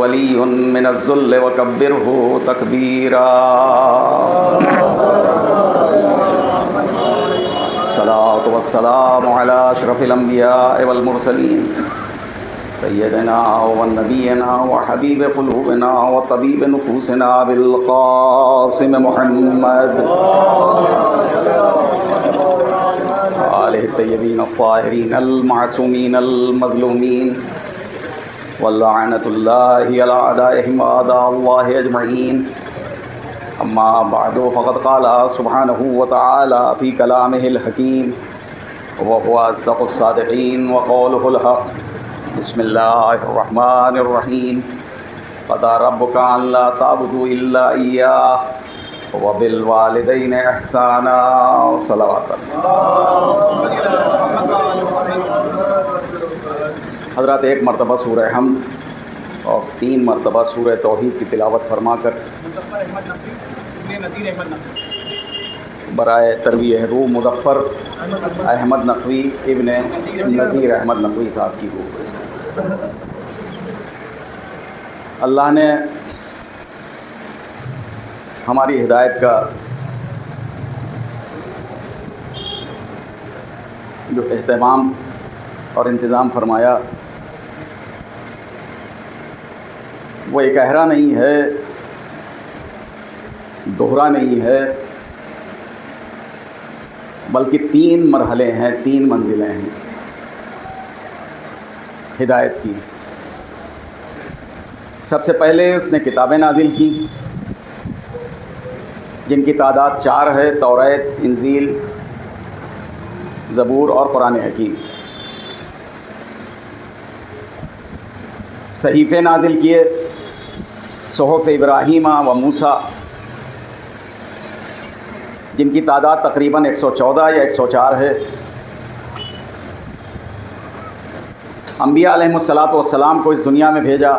ولی من الذل وکبرہ تکبیرا. الصلاۃ والسلام علی اشرف الانبیاء والمرسلین سیدنا ونبینا وحبیب قلوبنا وطبیب نفوسنا بالقاسم محمد آلہ الطیبین الطاہرین المعصومین المظلومین ولعنۃ اللہ علی اعدائہم واعداء اللہ اجمعین. اما بعد فقد قال سبحانہ وتعالی فی کلامہ الحکیم وهو اصدق الصادقین وقولہ الحق. بسم اللہ الرحمن الرحیم. قضى ربک الا تعبدوا الا ایاہ وبالوالدین احسانا. صلوات حضرات ایک مرتبہ سورہ حمد اور 3 مرتبہ سورہ توحید کی تلاوت فرما کر برائے ترویح روح مظفر احمد نقوی ابن نذیر احمد نقوی صاحب کی روح. اللہ نے ہماری ہدایت کا جو اہتمام اور انتظام فرمایا وہ ایک اہرا نہیں ہے، دوہرا نہیں ہے، بلکہ 3 مرحلے ہیں، 3 منزلیں ہیں ہدایت کی. سب سے پہلے اس نے کتابیں نازل کی جن کی تعداد 4 ہے: توریت، انجیل، زبور اور قرآن حکیم. صحیفے نازل کیے: صحف ابراہیم و موسیٰ، جن کی تعداد تقریباً 114 یا 104 ہے. انبیاء علیہم السلام کو اس دنیا میں بھیجا.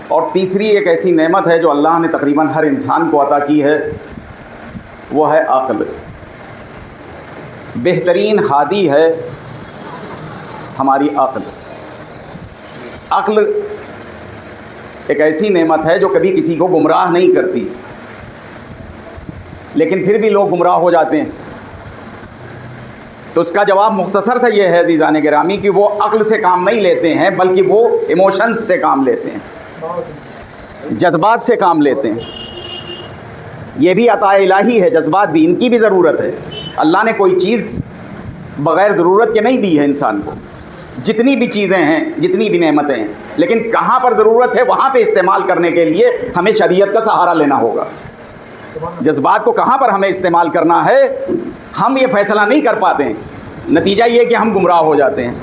اور تیسری ایک ایسی نعمت ہے جو اللہ نے تقریباً ہر انسان کو عطا کی ہے، وہ ہے عقل. بہترین ہادی ہے ہماری عقل. عقل ایک ایسی نعمت ہے جو کبھی کسی کو گمراہ نہیں کرتی، لیکن پھر بھی لوگ گمراہ ہو جاتے ہیں. تو اس کا جواب مختصر سا یہ ہے عزیزان گرامی کہ وہ عقل سے کام نہیں لیتے ہیں بلکہ وہ ایموشنز سے کام لیتے ہیں، جذبات سے کام لیتے ہیں. یہ بھی عطا الہی ہے، جذبات بھی، ان کی بھی ضرورت ہے. اللہ نے کوئی چیز بغیر ضرورت کے نہیں دی ہے انسان کو. جتنی بھی چیزیں ہیں، جتنی بھی نعمتیں ہیں، لیکن کہاں پر ضرورت ہے وہاں پہ استعمال کرنے کے لیے ہمیں شریعت کا سہارا لینا ہوگا. جذبات کو کہاں پر ہمیں استعمال کرنا ہے ہم یہ فیصلہ نہیں کر پاتے ہیں. نتیجہ یہ کہ ہم گمراہ ہو جاتے ہیں.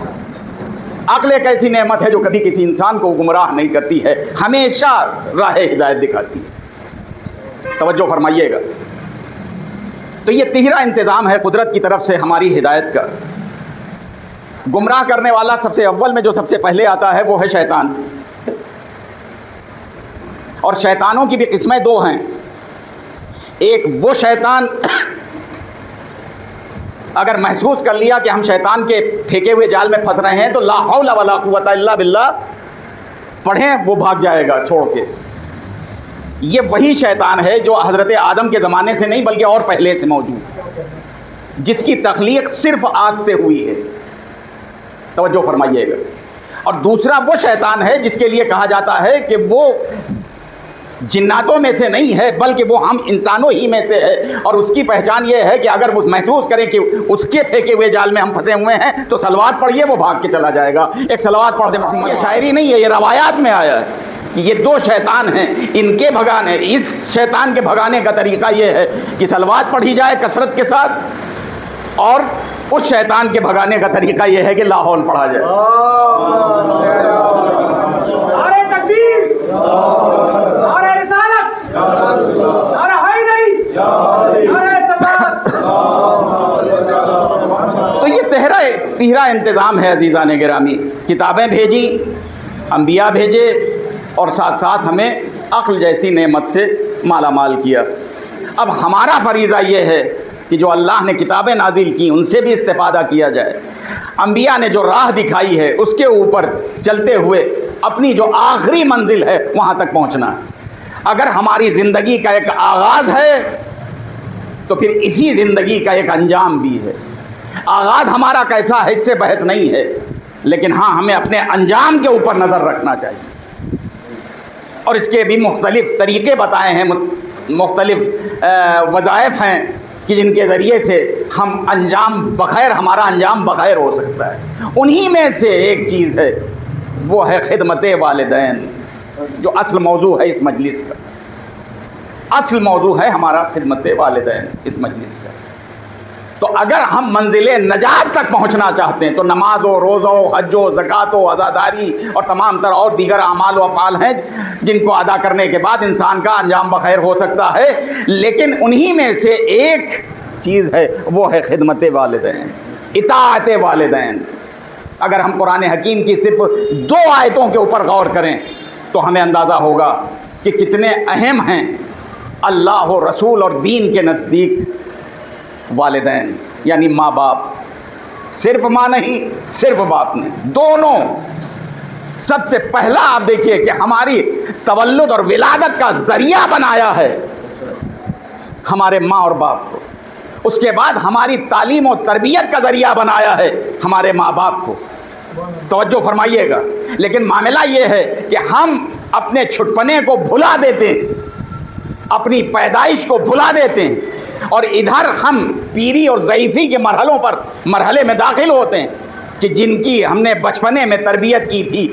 عقل ایک ایسی نعمت ہے جو کبھی کسی انسان کو گمراہ نہیں کرتی ہے، ہمیشہ راہ ہدایت دکھاتی ہے. توجہ فرمائیے گا. تو یہ 3 انتظام ہے قدرت کی طرف سے ہماری ہدایت کا. گمراہ کرنے والا سب سے اول میں جو سب سے پہلے آتا ہے وہ ہے شیطان. اور شیطانوں کی بھی قسمیں 2 ہیں. ایک وہ شیطان اگر محسوس کر لیا کہ ہم شیطان کے پھینکے ہوئے جال میں پھنس رہے ہیں تو لا حول ولا قوت الا باللہ پڑھیں وہ بھاگ جائے گا چھوڑ کے. یہ وہی شیطان ہے جو حضرت آدم کے زمانے سے نہیں بلکہ اور پہلے سے موجود، جس کی تخلیق صرف آگ سے ہوئی ہے. توجہ فرمائیے گا. اور دوسرا وہ شیطان ہے جس کے لیے کہا جاتا ہے کہ وہ جناتوں میں سے نہیں ہے بلکہ وہ ہم انسانوں ہی میں سے ہے. اور اس کی پہچان یہ ہے کہ اگر وہ محسوس کریں کہ اس کے پھینکے ہوئے جال میں ہم پھنسے ہوئے ہیں تو صلوات پڑھیے، وہ بھاگ کے چلا جائے گا. ایک صلوات پڑھ دے محمد. یہ شاعری نہیں ہے، یہ روایات میں آیا ہے. یہ 2 شیطان ہیں، ان کے بھگانے، اس شیطان کے بھگانے کا طریقہ یہ ہے کہ صلوات پڑھی جائے کثرت کے ساتھ، اور اس شیطان کے بھگانے کا طریقہ یہ ہے کہ لا حول پڑھا جائے. نعرہ تکبیر، نعرہ رسالت، نعرہ حیدری، نعرہ سادات. تو یہ 13 انتظام ہے عزیزان گرامی. کتابیں بھیجی، انبیاء بھیجے، اور ساتھ ساتھ ہمیں عقل جیسی نعمت سے مالا مال کیا. اب ہمارا فریضہ یہ ہے کہ جو اللہ نے کتابیں نازل کی ان سے بھی استفادہ کیا جائے. انبیاء نے جو راہ دکھائی ہے اس کے اوپر چلتے ہوئے اپنی جو آخری منزل ہے وہاں تک پہنچنا ہے۔ اگر ہماری زندگی کا ایک آغاز ہے تو پھر اسی زندگی کا ایک انجام بھی ہے۔ آغاز ہمارا کیسا ہے اس سے بحث نہیں ہے، لیکن ہاں ہمیں اپنے انجام کے اوپر نظر رکھنا چاہیے، اور اس کے بھی مختلف طریقے بتائے ہیں، مختلف وظائف ہیں کہ جن کے ذریعے سے ہم ہمارا انجام بخیر ہو سکتا ہے۔ انہی میں سے ایک چیز ہے، وہ ہے خدمت والدین، جو اصل موضوع ہے اس مجلس کا۔ اصل موضوع ہے ہمارا خدمت والدین اس مجلس کا۔ تو اگر ہم منزل نجات تک پہنچنا چاہتے ہیں تو نماز و روزہ و حج و زکوٰۃ و عزاداری اور تمام تر اور دیگر اعمال و افعال ہیں جن کو ادا کرنے کے بعد انسان کا انجام بخیر ہو سکتا ہے، لیکن انہی میں سے ایک چیز ہے، وہ ہے خدمت والدین، اطاعت والدین۔ اگر ہم قرآن حکیم کی صرف 2 آیتوں کے اوپر غور کریں تو ہمیں اندازہ ہوگا کہ کتنے اہم ہیں اللہ و رسول اور دین کے نزدیک والدین، یعنی ماں باپ۔ صرف ماں نہیں، صرف باپ نہیں، دونوں۔ سب سے پہلا آپ دیکھیے کہ ہماری تولد اور ولادت کا ذریعہ بنایا ہے ہمارے ماں اور باپ کو۔ اس کے بعد ہماری تعلیم و تربیت کا ذریعہ بنایا ہے ہمارے ماں باپ کو۔ توجہ فرمائیے گا۔ لیکن معاملہ یہ ہے کہ ہم اپنے چھٹپنے کو بھلا دیتے ہیں، اپنی پیدائش کو بھلا دیتے ہیں، اور ادھر ہم پیری اور ضعیفی کے مرحلے میں داخل ہوتے ہیں کہ جن کی ہم نے بچپنے میں تربیت کی تھی،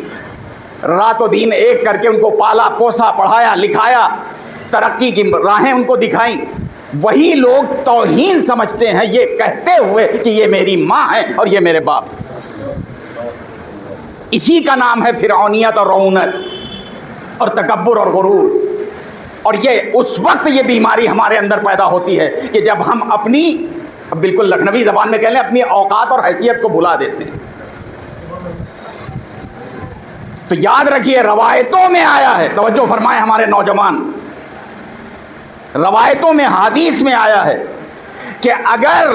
رات و دن ایک کر کے ان کو پالا پوسا، پڑھایا لکھایا، ترقی کی راہیں ان کو دکھائیں، وہی لوگ توہین سمجھتے ہیں یہ کہتے ہوئے کہ یہ میری ماں ہے اور یہ میرے باپ۔ اسی کا نام ہے فرعونیت اور رعونت اور تکبر اور غرور۔ اور یہ اس وقت یہ بیماری ہمارے اندر پیدا ہوتی ہے کہ جب ہم اپنی، بالکل لکھنوی زبان میں کہہ لیں، اپنی اوقات اور حیثیت کو بھلا دیتے ہیں۔ تو یاد رکھیے روایتوں میں آیا ہے، توجہ فرمائیں ہمارے نوجوان، روایتوں میں حدیث میں آیا ہے کہ اگر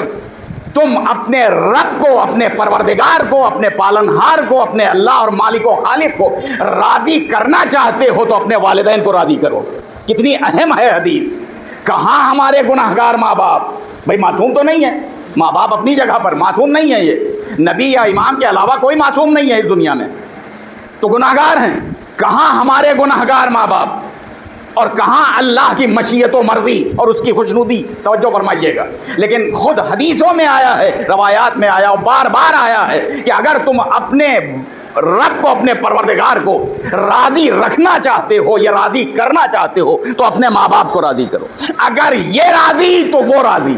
تم اپنے رب کو، اپنے پروردگار کو، اپنے پالنہار کو، اپنے اللہ اور مالک و خالق کو راضی کرنا چاہتے ہو تو اپنے والدین کو راضی کرو۔ کتنی اہم ہے حدیث۔ کہاں ہمارے گناہگار ماں باپ؟ بھائی معصوم تو نہیں ہے، ماں باپ اپنی جگہ پر معصوم نہیں ہے، یہ نبی یا امام کے علاوہ کوئی معصوم نہیں ہے اس دنیا میں، تو گناہگار ہیں۔ کہاں ہمارے گناہگار ماں باپ اور کہاں اللہ کی مشیت و مرضی اور اس کی خوشنودی؟ توجہ فرمائیے گا۔ لیکن خود حدیثوں میں آیا ہے، روایات میں آیا اور بار بار آیا ہے کہ اگر تم اپنے رب کو، اپنے پروردگار کو راضی رکھنا چاہتے ہو یا راضی کرنا چاہتے ہو تو اپنے ماں باپ کو راضی کرو۔ اگر یہ راضی تو وہ راضی،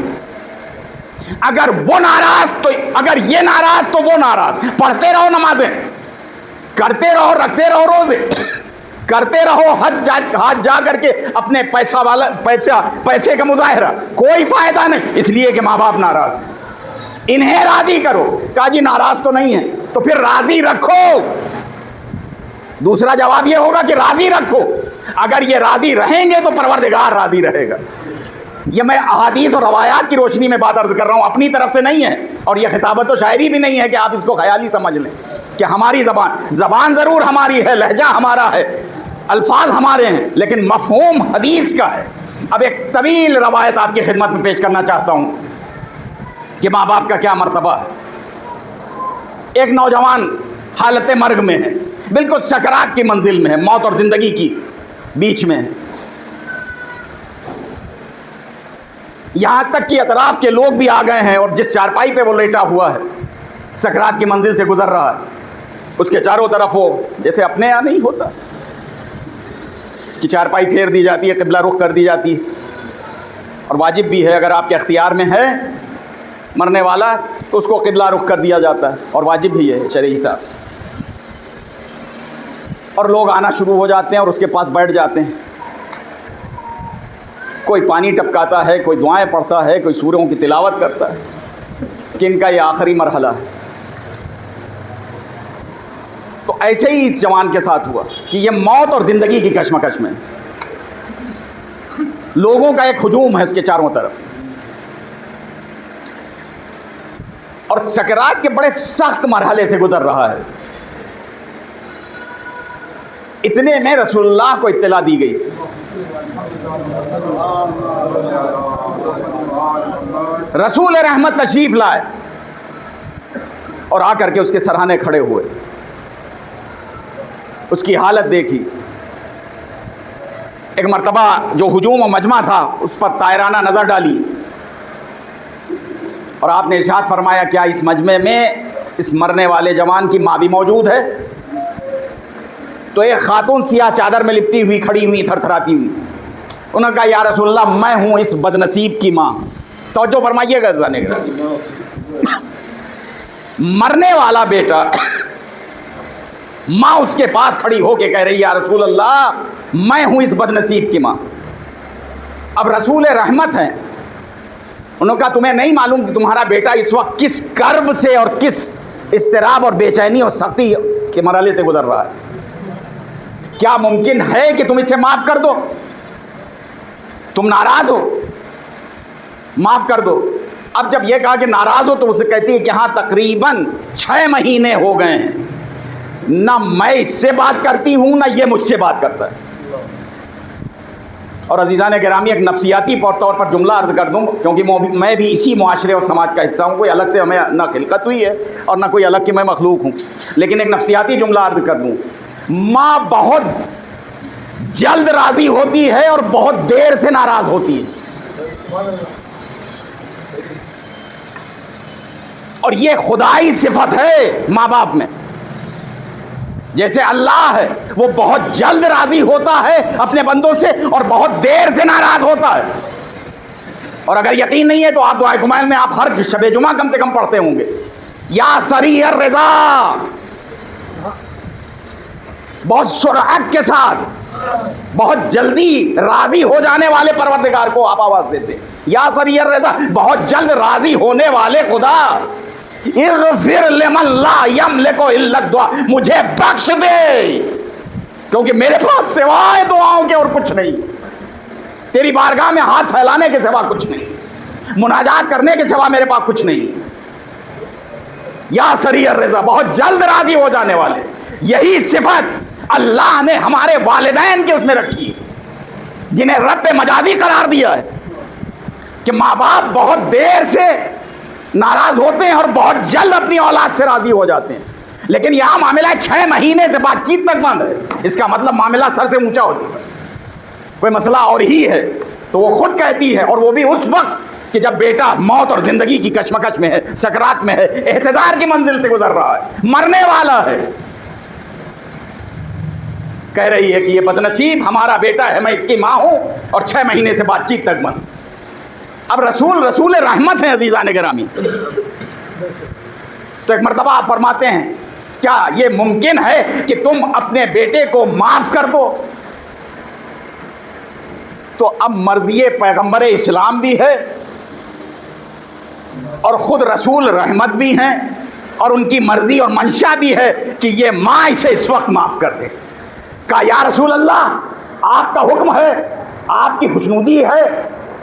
اگر وہ ناراض تو، اگر یہ ناراض تو وہ ناراض۔ پڑھتے رہو نمازیں، کرتے رہو، رکھتے رہو روزے، کرتے رہو حج جا کر کے اپنے پیسے کا مظاہرہ، کوئی فائدہ نہیں، اس لیے کہ ماں باپ ناراض ہیں۔ انہیں راضی کرو۔ کہا جی ناراض تو نہیں ہے، تو پھر راضی رکھو۔ دوسرا جواب یہ ہوگا کہ راضی رکھو۔ اگر یہ راضی رہیں گے تو پروردگار راضی رہے گا۔ یہ میں احادیث اور روایات کی روشنی میں بات عرض کر رہا ہوں، اپنی طرف سے نہیں ہے، اور یہ خطابت و شاعری بھی نہیں ہے کہ آپ اس کو خیالی سمجھ لیں کہ ہماری زبان ضرور ہماری ہے، لہجہ ہمارا ہے، الفاظ ہمارے ہیں، لیکن مفہوم حدیث کا ہے۔ اب ایک طویل روایت آپ کی خدمت میں پیش کرنا چاہتا ہوں کہ ماں باپ کا کیا مرتبہ ہے۔ ایک نوجوان حالت مرگ میں ہے، بالکل سکرات کی منزل میں ہے، موت اور زندگی کی بیچ میں ہے، یہاں تک کہ اطراف کے لوگ بھی آ گئے ہیں، اور جس چارپائی پہ وہ لیٹا ہوا ہے سکرات کی منزل سے گزر رہا ہے، اس کے چاروں طرف وہ جیسے اپنے یہاں نہیں ہوتا کہ چارپائی پھیر دی جاتی ہے، قبلہ رخ کر دی جاتی ہے، اور واجب بھی ہے اگر آپ کے اختیار میں ہے مرنے والا تو اس کو قبلہ رخ کر دیا جاتا ہے، اور واجب بھی ہے شرعی حساب سے، اور لوگ آنا شروع ہو جاتے ہیں اور اس کے پاس بیٹھ جاتے ہیں، کوئی پانی ٹپکاتا ہے، کوئی دعائیں پڑھتا ہے، کوئی سوروں کی تلاوت کرتا ہے کہ ان کا یہ آخری مرحلہ ہے۔ تو ایسے ہی اس جوان کے ساتھ ہوا کہ یہ موت اور زندگی کی کشمکش میں، لوگوں کا ایک ہجوم ہے اس کے چاروں طرف، اور سکرات کے بڑے سخت مرحلے سے گزر رہا ہے. اتنے میں رسول اللہ کو اطلاع دی گئی. رسول رحمت تشریف لائے اور آ کر کے اس کے سرہانے کھڑے ہوئے. اس کی حالت دیکھی. ایک مرتبہ جو ہجوم و مجمع تھا اس پر طائرانہ نظر ڈالی اور آپ نے ارشاد فرمایا کیا اس مجمع میں اس مرنے والے جوان کی ماں بھی موجود ہے؟ تو ایک خاتون سیاہ چادر میں لپٹی ہوئی کھڑی ہوئی تھر تھراتی ہوئی. انہوں نے کہا یا رسول اللہ میں ہوں اس بد نصیب کی ماں. توجہ فرمائیے گا جانے گا. مرنے والا بیٹا، ماں اس کے پاس کھڑی ہو کے کہہ رہی یا رسول اللہ میں ہوں اس بد نصیب کی ماں. اب رسول رحمت ہیں. انہوں نے کہا تمہیں نہیں معلوم کہ تمہارا بیٹا اس وقت کس کرب سے اور کس اضطراب اور بے چینی اور سختی کے مرحلے سے گزر رہا ہے؟ کیا ممکن ہے کہ تم اسے معاف کر دو؟ تم ناراض ہو، معاف کر دو. اب جب یہ کہا کہ ناراض ہو تو اسے کہتی ہے کہ ہاں تقریباً 6 مہینے ہو گئے ہیں، نہ میں اس سے بات کرتی ہوں نہ یہ مجھ سے بات کرتا ہے. اور عزیزان گرامی ایک نفسیاتی طور پر جملہ عرض کر دوں، کیونکہ میں بھی اسی معاشرے اور سماج کا حصہ ہوں. کوئی الگ سے ہمیں نہ خلقت ہوئی ہے اور نہ کوئی الگ کی میں مخلوق ہوں، لیکن ایک نفسیاتی جملہ عرض کر دوں. ماں بہت جلد راضی ہوتی ہے اور بہت دیر سے ناراض ہوتی ہے، اور یہ خدائی صفت ہے ماں باپ میں. جیسے اللہ ہے وہ بہت جلد راضی ہوتا ہے اپنے بندوں سے اور بہت دیر سے ناراض ہوتا ہے. اور اگر یقین نہیں ہے تو آپ دعائے کمائل میں آپ ہر شب جمعہ کم سے کم پڑھتے ہوں گے یا سریع الرضا. بہت سرعت کے ساتھ بہت جلدی راضی ہو جانے والے پروردگار کو آپ آواز دیتے ہیں یا سریع الرضا، بہت جلد راضی ہونے والے خدا. اغفر لمن لا یملک الا الدعاء، مجھے بخش دے کیونکہ میرے پاس سوائے دعاؤں کے اور کچھ نہیں. تیری بارگاہ میں ہاتھ پھیلانے کے سوا کچھ نہیں، مناجات کرنے کے سوا میرے پاس کچھ نہیں. یا سریع الرضا، بہت جلد راضی ہو جانے والے. یہی صفت اللہ نے ہمارے والدین کے اس میں رکھی ہے جنہیں رب مجازی قرار دیا ہے کہ ماں باپ بہت دیر سے ناراض ہوتے ہیں اور بہت جلد اپنی اولاد سے راضی ہو جاتے ہیں. لیکن یہاں معاملہ 6 مہینے سے بات چیت تک بند ہے. اس کا مطلب معاملہ سر سے اونچا ہو چکا ہے، کوئی مسئلہ اور ہی ہے. تو وہ خود کہتی ہے، اور وہ بھی اس وقت کہ جب بیٹا موت اور زندگی کی کشمکش میں ہے، سکرات میں ہے، احتضار کی منزل سے گزر رہا ہے، مرنے والا ہے. کہہ رہی ہے کہ یہ بدنصیب ہمارا بیٹا ہے، میں اس کی ماں ہوں اور 6 مہینے سے بات چیت تک بند. اب رسول رحمت ہیں عزیزان گرامی. تو ایک مرتبہ آپ فرماتے ہیں کیا یہ ممکن ہے کہ تم اپنے بیٹے کو معاف کر دو؟ تو اب مرضی پیغمبر اسلام بھی ہے اور خود رسول رحمت بھی ہیں، اور ان کی مرضی اور منشا بھی ہے کہ یہ ماں اسے اس وقت معاف کر دے. کہا یا رسول اللہ آپ کا حکم ہے، آپ کی خوشنودی ہے،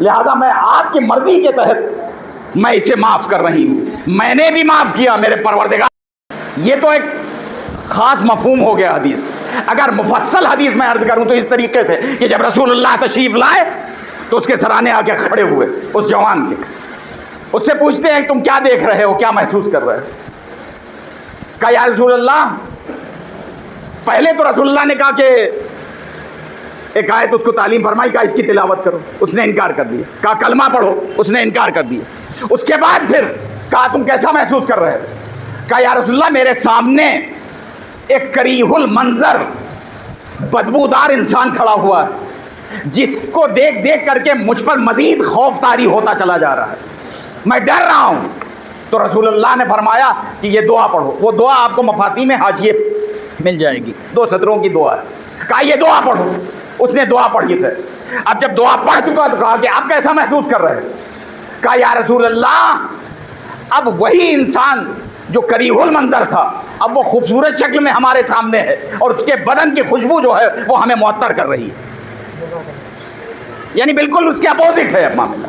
لہذا میں آپ کی مرضی کے تحت میں اسے معاف کر رہی ہوں. میں نے بھی معاف کیا میرے پروردگار. یہ تو ایک خاص مفہوم ہو گیا حدیث. اگر مفصل حدیث میں عرض کروں تو اس طریقے سے کہ جب رسول اللہ تشریف لائے تو اس کے سرانے آ کے کھڑے ہوئے اس جوان کے، اس سے پوچھتے ہیں تم کیا دیکھ رہے ہو، کیا محسوس کر رہے ہو؟ کہا یا رسول اللہ، پہلے تو رسول اللہ نے کہا کہ ایک آیت اس کو تعلیم فرمائی، کہا اس کی تلاوت کرو، اس نے انکار کر دیا. کہا کلمہ پڑھو، اس نے انکار کر دیا. اس کے بعد پھر کہا تم کیسا محسوس کر رہے ہو؟ کہا یا رسول اللہ میرے سامنے ایک کریہ المنظر بدبودار انسان کھڑا ہوا ہے جس کو دیکھ دیکھ کر کے مجھ پر مزید خوف طاری ہوتا چلا جا رہا ہے، میں ڈر رہا ہوں. تو رسول اللہ نے فرمایا کہ یہ دعا پڑھو. وہ دعا آپ کو مفاتیح میں حاشیے مل جائے گی، 2 سطروں کی دعا ہے. کہا یہ دعا پڑھو. اس نے دعا پڑھی سے. اب جب دعا پڑھ چکا تو کہا کہ آپ کیسا محسوس کر رہے ہیں؟ کہا یا رسول اللہ اب وہی انسان جو کریہ المنظر تھا اب وہ خوبصورت شکل میں ہمارے سامنے ہے اور اس کے بدن کی خوشبو جو ہے وہ ہمیں معطر کر رہی ہے. یعنی بالکل اس کے اپوزٹ ہے اب معاملہ.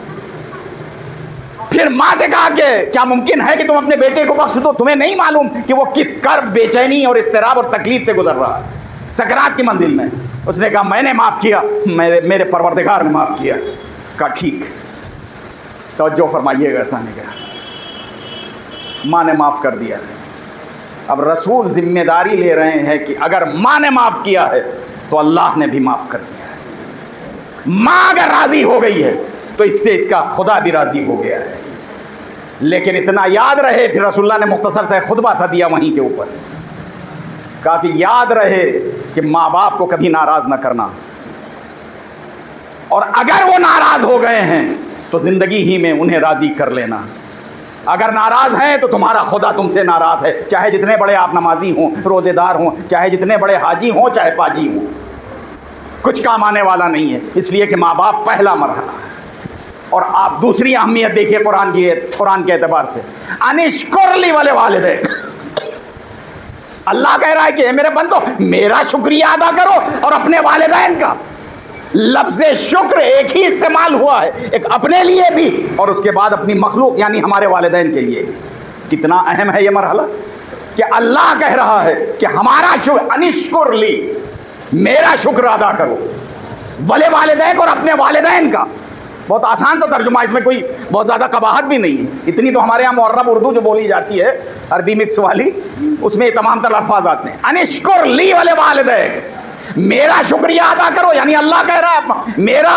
پھر ماں سے کہا کہ کیا ممکن ہے کہ تم اپنے بیٹے کو بخش دو؟ تمہیں نہیں معلوم کہ وہ کس کرب، بے چینی اور اضطراب اور تکلیف سے گزر رہا ہے سکرات کی منزل میں؟ اس نے کہا میں نے معاف کیا، میرے پروردگار نے معاف کیا۔ کہا ٹھیک، توجہ فرمائیے گا، ایسا نہیں کہا، ماں نے معاف کر دیا۔ اب رسول ذمہ داری لے رہے ہیں کہ اگر ماں نے معاف کیا ہے تو اللہ نے بھی معاف کر دیا ہے۔ ماں اگر راضی ہو گئی ہے تو اس سے اس کا خدا بھی راضی ہو گیا ہے۔ لیکن اتنا یاد رہے، پھر رسول اللہ نے مختصر سے خطبہ سا دیا وہیں کے اوپر، کہا کہ یاد رہے کہ ماں باپ کو کبھی ناراض نہ کرنا، اور اگر وہ ناراض ہو گئے ہیں تو زندگی ہی میں انہیں راضی کر لینا۔ اگر ناراض ہیں تو تمہارا خدا تم سے ناراض ہے، چاہے جتنے بڑے آپ نمازی ہوں، روزے دار ہوں، چاہے جتنے بڑے حاجی ہوں، چاہے پاجی ہوں، کچھ کام آنے والا نہیں ہے، اس لیے کہ ماں باپ پہلا مرحلہ ہے۔ اور آپ دوسری اہمیت دیکھیے قرآن کے اعتبار سے، انشکر لی والدیک، اللہ کہہ رہا ہے کہ اے میرے بندو میرا شکریہ ادا کرو اور اپنے والدین کا۔ لفظ شکر ایک ہی استعمال ہوا ہے، ایک اپنے لیے بھی اور اس کے بعد اپنی مخلوق یعنی ہمارے والدین کے لیے بھی۔ کتنا اہم ہے یہ مرحلہ کہ اللہ کہہ رہا ہے کہ ہمارا شکر، انشکر لی، میرا شکر ادا کرو، بلے والدین اور اپنے والدین کا۔ بہت آسان سا ترجمہ، اس میں کوئی بہت زیادہ قباحت بھی نہیں ہے۔ اتنی تو ہمارے یہاں معرب اردو جو بولی جاتی ہے، عربی مکس والی، اس میں تمام تر الفاظ آتے ہیں۔ انشکر لی والے والدین، میرا شکریہ ادا کرو، یعنی اللہ کہہ رہا ہے میرا،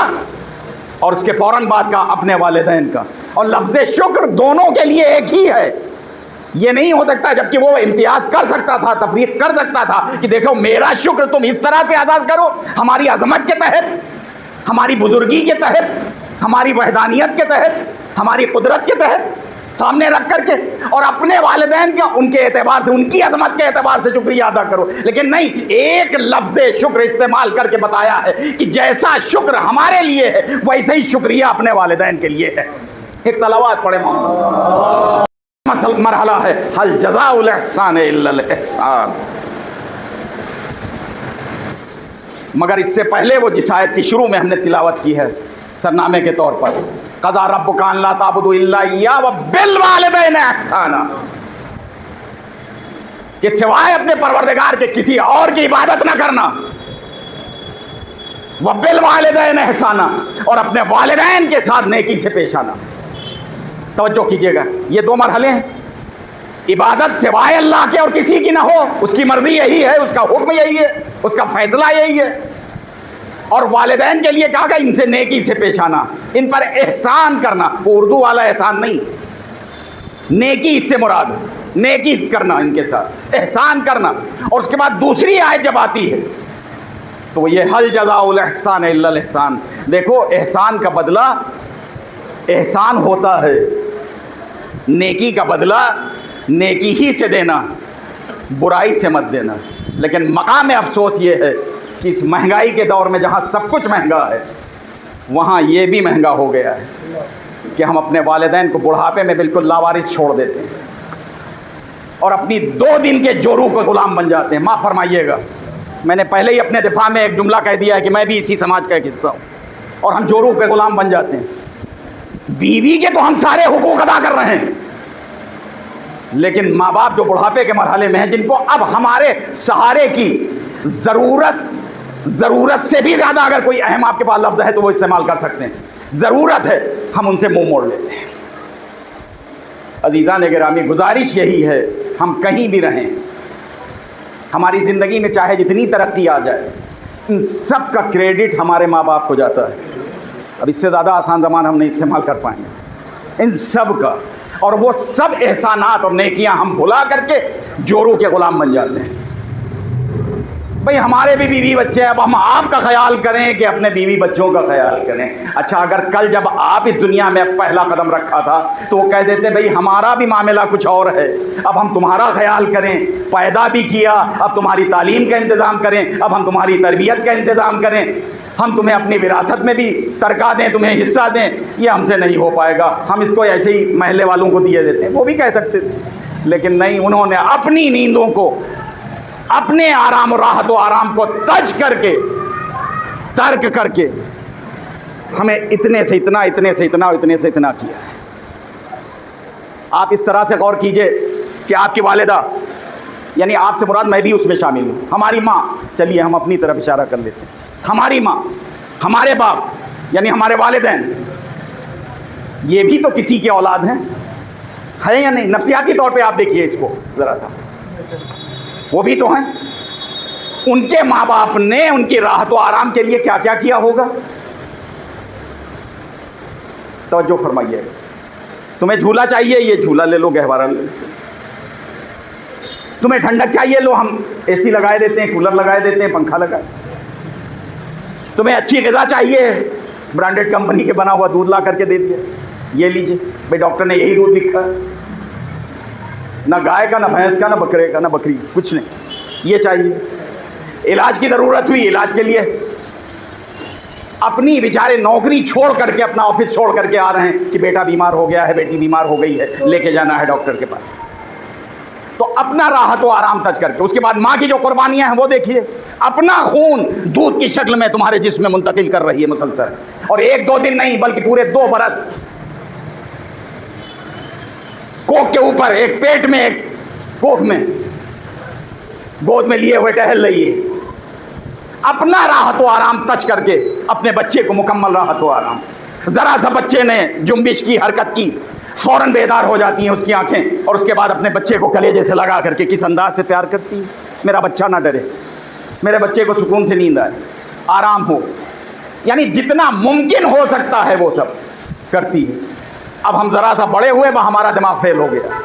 اور اس کے فوراً بعد کا اپنے والدین کا۔ اور لفظ شکر دونوں کے لیے ایک ہی ہے، یہ نہیں ہو سکتا، جبکہ وہ امتیاز کر سکتا تھا، تفریق کر سکتا تھا کہ دیکھو میرا شکر تم اس طرح سے ادا کرو، ہماری عظمت کے تحت، ہماری بزرگی کے تحت، ہماری وحدانیت کے تحت، ہماری قدرت کے تحت سامنے رکھ کر کے، اور اپنے والدین کا ان کے اعتبار سے، ان کی عظمت کے اعتبار سے شکریہ ادا کرو۔ لیکن نہیں، ایک لفظ شکر استعمال کر کے بتایا ہے کہ جیسا شکر ہمارے لیے ہے ویسے ہی شکریہ اپنے والدین کے لیے ہے۔ ایک صلوات پڑھے مرحلہ ہے ہل جزاء الاحسان الا الاحسان۔ مگر اس سے پہلے وہ جس آیت کی شروع میں ہم نے تلاوت کی ہے سرنامے کے طور پر، قضا ربک ان لا تعبدوا الا ایہ وبالوالدین احسانا، کہ سوائے اپنے پروردگار کے کسی اور کی عبادت نہ کرنا، وبالوالدین احسانا، اور اپنے والدین کے ساتھ نیکی سے پیش آنا۔ توجہ کیجیے گا، یہ دو مرحلے ہیں۔ عبادت سوائے اللہ کے اور کسی کی نہ ہو، اس کی مرضی یہی ہے، اس کا حکم یہی ہے، اس کا فیصلہ یہی ہے۔ اور والدین کے لیے کہا کہ ان سے نیکی سے پیش آنا، ان پر احسان کرنا، وہ اردو والا احسان نہیں، نیکی اس سے مراد، نیکی کرنا ان کے ساتھ، احسان کرنا۔ اور اس کے بعد دوسری آیت جب آتی ہے تو یہ حل جزاء الاحسان الا الاحسان۔ دیکھو احسان کا بدلہ احسان ہوتا ہے، نیکی کا بدلہ نیکی ہی سے دینا، برائی سے مت دینا۔ لیکن مقام افسوس یہ ہے کہ اس مہنگائی کے دور میں جہاں سب کچھ مہنگا ہے، وہاں یہ بھی مہنگا ہو گیا ہے کہ ہم اپنے والدین کو بڑھاپے میں بالکل لاوارث چھوڑ دیتے ہیں اور اپنی 2 دن کے جورو کو غلام بن جاتے ہیں۔ معاف فرمائیے گا، میں نے پہلے ہی اپنے دفاع میں ایک جملہ کہہ دیا ہے کہ میں بھی اسی سماج کا ایک حصہ ہوں، اور ہم جورو کے غلام بن جاتے ہیں۔ بیوی کے تو ہم سارے حقوق ادا کر رہے ہیں، لیکن ماں باپ جو بڑھاپے کے مرحلے میں ہیں، جن کو اب ہمارے سہارے کی ضرورت سے بھی زیادہ اگر کوئی اہم آپ کے پاس لفظ ہے تو وہ استعمال کر سکتے ہیں، ضرورت ہے، ہم ان سے منہ موڑ لیتے ہیں۔ عزیزان گرامی، گزارش یہی ہے، ہم کہیں بھی رہیں، ہماری زندگی میں چاہے جتنی ترقی آ جائے، ان سب کا کریڈٹ ہمارے ماں باپ کو جاتا ہے۔ اب اس سے زیادہ آسان زبان ہم نہیں استعمال کر پائیں گے، ان سب کا۔ اور وہ سب احسانات اور نیکیاں ہم بھلا کر کے جورو کے غلام بن جاتے ہیں۔ بھئی ہمارے بھی بیوی بچے ہیں، اب ہم آپ کا خیال کریں کہ اپنے بیوی بچوں کا خیال کریں۔ اچھا، اگر کل جب آپ اس دنیا میں پہلا قدم رکھا تھا تو وہ کہہ دیتے بھئی ہمارا بھی معاملہ کچھ اور ہے، اب ہم تمہارا خیال کریں، پیدا بھی کیا، اب تمہاری تعلیم کا انتظام کریں، اب ہم تمہاری تربیت کا انتظام کریں، ہم تمہیں اپنی وراثت میں بھی ترکہ دیں، تمہیں حصہ دیں، یہ ہم سے نہیں ہو پائے گا، ہم اس کو ایسے ہی محلے والوں کو دیے دیتے ہیں۔ وہ بھی کہہ سکتے تھے، لیکن نہیں، انہوں نے اپنی نیندوں کو، اپنے آرام و راحت و آرام کو ترک کر کے ہمیں اتنے سے اتنا، اتنے سے اتنا، اتنے سے اتنا کیا ہے۔ آپ اس طرح سے غور کیجئے کہ آپ کی والدہ، یعنی آپ سے مراد میں بھی اس میں شامل ہوں، ہماری ماں، چلیے ہم اپنی طرف اشارہ کر لیتے ہیں، ہماری ماں، ہمارے باپ یعنی ہمارے والدین، یہ بھی تو کسی کے اولاد ہیں، ہے یا نہیں؟ نفسیاتی طور پہ آپ دیکھیے اس کو ذرا سا، وہ بھی تو ہیں۔ ان کے ماں باپ نے ان کی راحت و آرام کے لیے کیا کیا کیا ہوگا؟ توجہ فرمائیے، تمہیں جھولا چاہیے، یہ جھولا لے لو، گہوارہ لے لو، تمہیں ٹھنڈک چاہیے، لو ہم اے سی لگائے دیتے ہیں، کولر لگائے دیتے ہیں، پنکھا لگائے، تمہیں اچھی غذا چاہیے، برانڈیڈ کمپنی کے بنا ہوا دودھ لا کر کے دے دیا، یہ لیجیے بھائی، ڈاکٹر نے یہی دودھ لکھا ہے، نہ گائے کا، نہ بھینس کا، نہ بکرے کا، نہ بکری، کچھ نہیں، یہ چاہیے۔ علاج کی ضرورت ہوئی، علاج کے لیے اپنی بیچارے نوکری چھوڑ کر کے، اپنا آفس چھوڑ کر کے آ رہے ہیں کہ بیٹا بیمار ہو گیا ہے، بیٹی بیمار ہو گئی ہے، لے کے جانا ہے ڈاکٹر کے پاس، تو اپنا راحت و آرام تج کر کے، اس کے بعد ماں کی جو قربانیاں ہیں وہ دیکھیے، اپنا خون دودھ کی شکل میں تمہارے جسم میں منتقل کر رہی ہے مسلسل، اور ایک دو دن نہیں بلکہ پورے 2 برس کوکھ کے اوپر، ایک پیٹ میں، ایک کوکھ میں، گود میں لیے ہوئے ٹہل رہی ہے، اپنا راحت و آرام تج کر کے اپنے بچے کو مکمل راحت و آرام۔ ذرا سا بچے نے جنبش کی، حرکت کی، فوراً بیدار ہو جاتی ہیں اس کی آنکھیں، اور اس کے بعد اپنے بچے کو کلیجے سے لگا کر کے کس انداز سے پیار کرتی ہے، میرا بچہ نہ ڈرے، میرے بچے کو سکون سے نیند آئے، آرام ہو، یعنی جتنا ممکن ہو سکتا ہے وہ سب کرتی ہے۔ اب ہم ذرا سا بڑے ہوئے، وہ ہمارا دماغ فیل ہو گیا،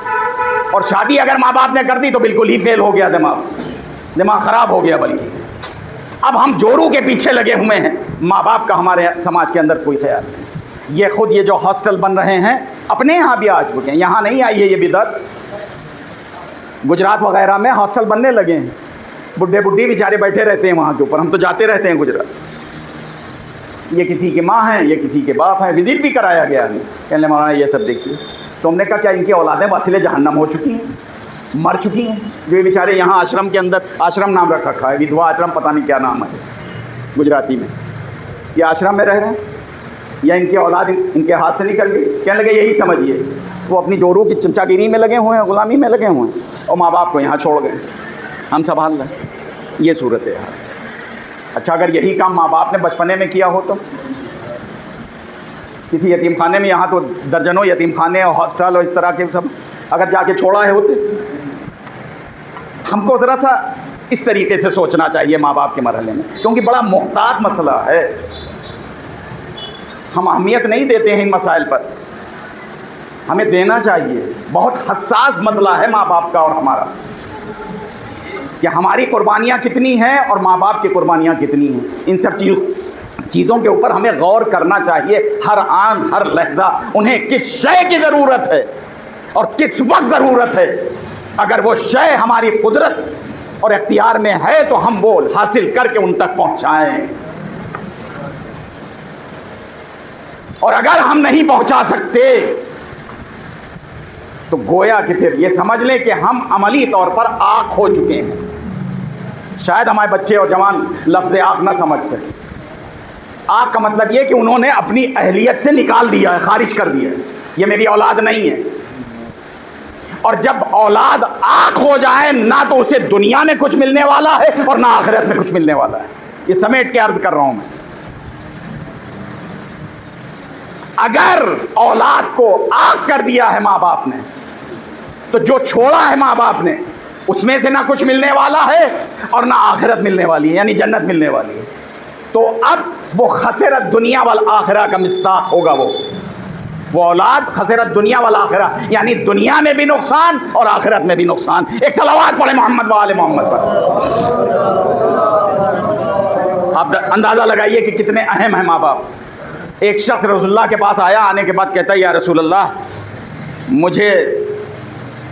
اور شادی اگر ماں باپ نے کر دی تو بالکل ہی فیل ہو گیا، دماغ خراب ہو گیا، بلکہ اب ہم جورو کے پیچھے لگے ہوئے ہیں، ماں باپ کا ہمارے سماج کے اندر کوئی خیال نہیں۔ یہ خود یہ جو ہاسٹل بن رہے ہیں اپنے یہاں بھی آج چکے ہیں، یہاں نہیں آئی ہے یہ بدعت، گجرات وغیرہ میں ہاسٹل بننے لگے ہیں، بڈھے بڈھی بیچارے بیٹھے رہتے ہیں وہاں کے اوپر، ہم تو جاتے رہتے ہیں گجرات، یہ کسی کی ماں ہیں، یہ کسی کے باپ ہیں، وزٹ بھی کرایا گیا ہے، کہنے مولانا یہ سب دیکھیے، تو ہم نے کہا کیا ان کی اولادیں واصل جہنم ہو چکی ہیں، مر چکی ہیں، جو یہ بیچارے یہاں آشرم کے اندر، آشرم نام رکھ رکھا ہے، ودھوا آشرم، پتہ نہیں کیا نام ہے گجراتی میں، یہ آشرم میں رہ رہے ہیں، یا ان کی اولاد ان کے ہاتھ سے نکل گئی؟ کہنے لگے یہی سمجھیے، وہ اپنی جورو کی چمچا گیری میں لگے ہوئے ہیں، غلامی میں لگے ہوئے ہیں، اور ماں باپ کو یہاں چھوڑ گئے، ہم سنبھال رہے ہیں، یہ صورت ہے۔ اچھا اگر یہی کام ماں باپ نے بچپنے میں کیا ہو تو کسی یتیم خانے میں، یہاں تو درجنوں یتیم خانے اور ہاسٹل اور اس طرح کے سب اگر جا کے چھوڑا ہے ہوتے، ہم کو ذرا سا اس طریقے سے سوچنا چاہیے ماں باپ کے مرحلے میں، کیونکہ بڑا محتاط مسئلہ ہے، ہم اہمیت نہیں دیتے ہیں ان مسائل پر، ہمیں دینا چاہیے، بہت حساس مسئلہ ہے ماں باپ کا اور ہمارا، کہ ہماری قربانیاں کتنی ہیں اور ماں باپ کی قربانیاں کتنی ہیں، ان سب چیزوں کے اوپر ہمیں غور کرنا چاہیے، ہر آن ہر لحظہ انہیں کس شے کی ضرورت ہے اور کس وقت ضرورت ہے، اگر وہ شے ہماری قدرت اور اختیار میں ہے تو ہم وہ حاصل کر کے ان تک پہنچائیں، اور اگر ہم نہیں پہنچا سکتے تو گویا کہ پھر یہ سمجھ لیں کہ ہم عملی طور پر آنکھ ہو چکے ہیں۔ شاید ہمارے بچے اور جوان لفظ آنکھ نہ سمجھ سکے، آنکھ کا مطلب یہ کہ انہوں نے اپنی اہلیت سے نکال دیا ہے، خارج کر دیا ہے، یہ میری اولاد نہیں ہے، اور جب اولاد آنکھ ہو جائے نہ تو اسے دنیا میں کچھ ملنے والا ہے اور نہ آخرت میں کچھ ملنے والا ہے، یہ سمیٹ کے عرض کر رہا ہوں میں۔ اگر اولاد کو آنکھ کر دیا ہے ماں باپ نے تو جو چھوڑا ہے ماں باپ نے اس میں سے نہ کچھ ملنے والا ہے اور نہ آخرت ملنے والی ہے، یعنی جنت ملنے والی ہے، تو اب وہ خسرت دنیا والآخرہ کا مصداق ہوگا، وہ اولاد خسرت دنیا والآخرہ، یعنی دنیا میں بھی نقصان اور آخرت میں بھی نقصان۔ ایک صلوات پڑھے محمد و آل محمد پر۔ آپ اندازہ لگائیے کہ کتنے اہم ہیں ماں باپ۔ ایک شخص رسول اللہ کے پاس آیا، آنے کے بعد کہتا ہے یا رسول اللہ مجھے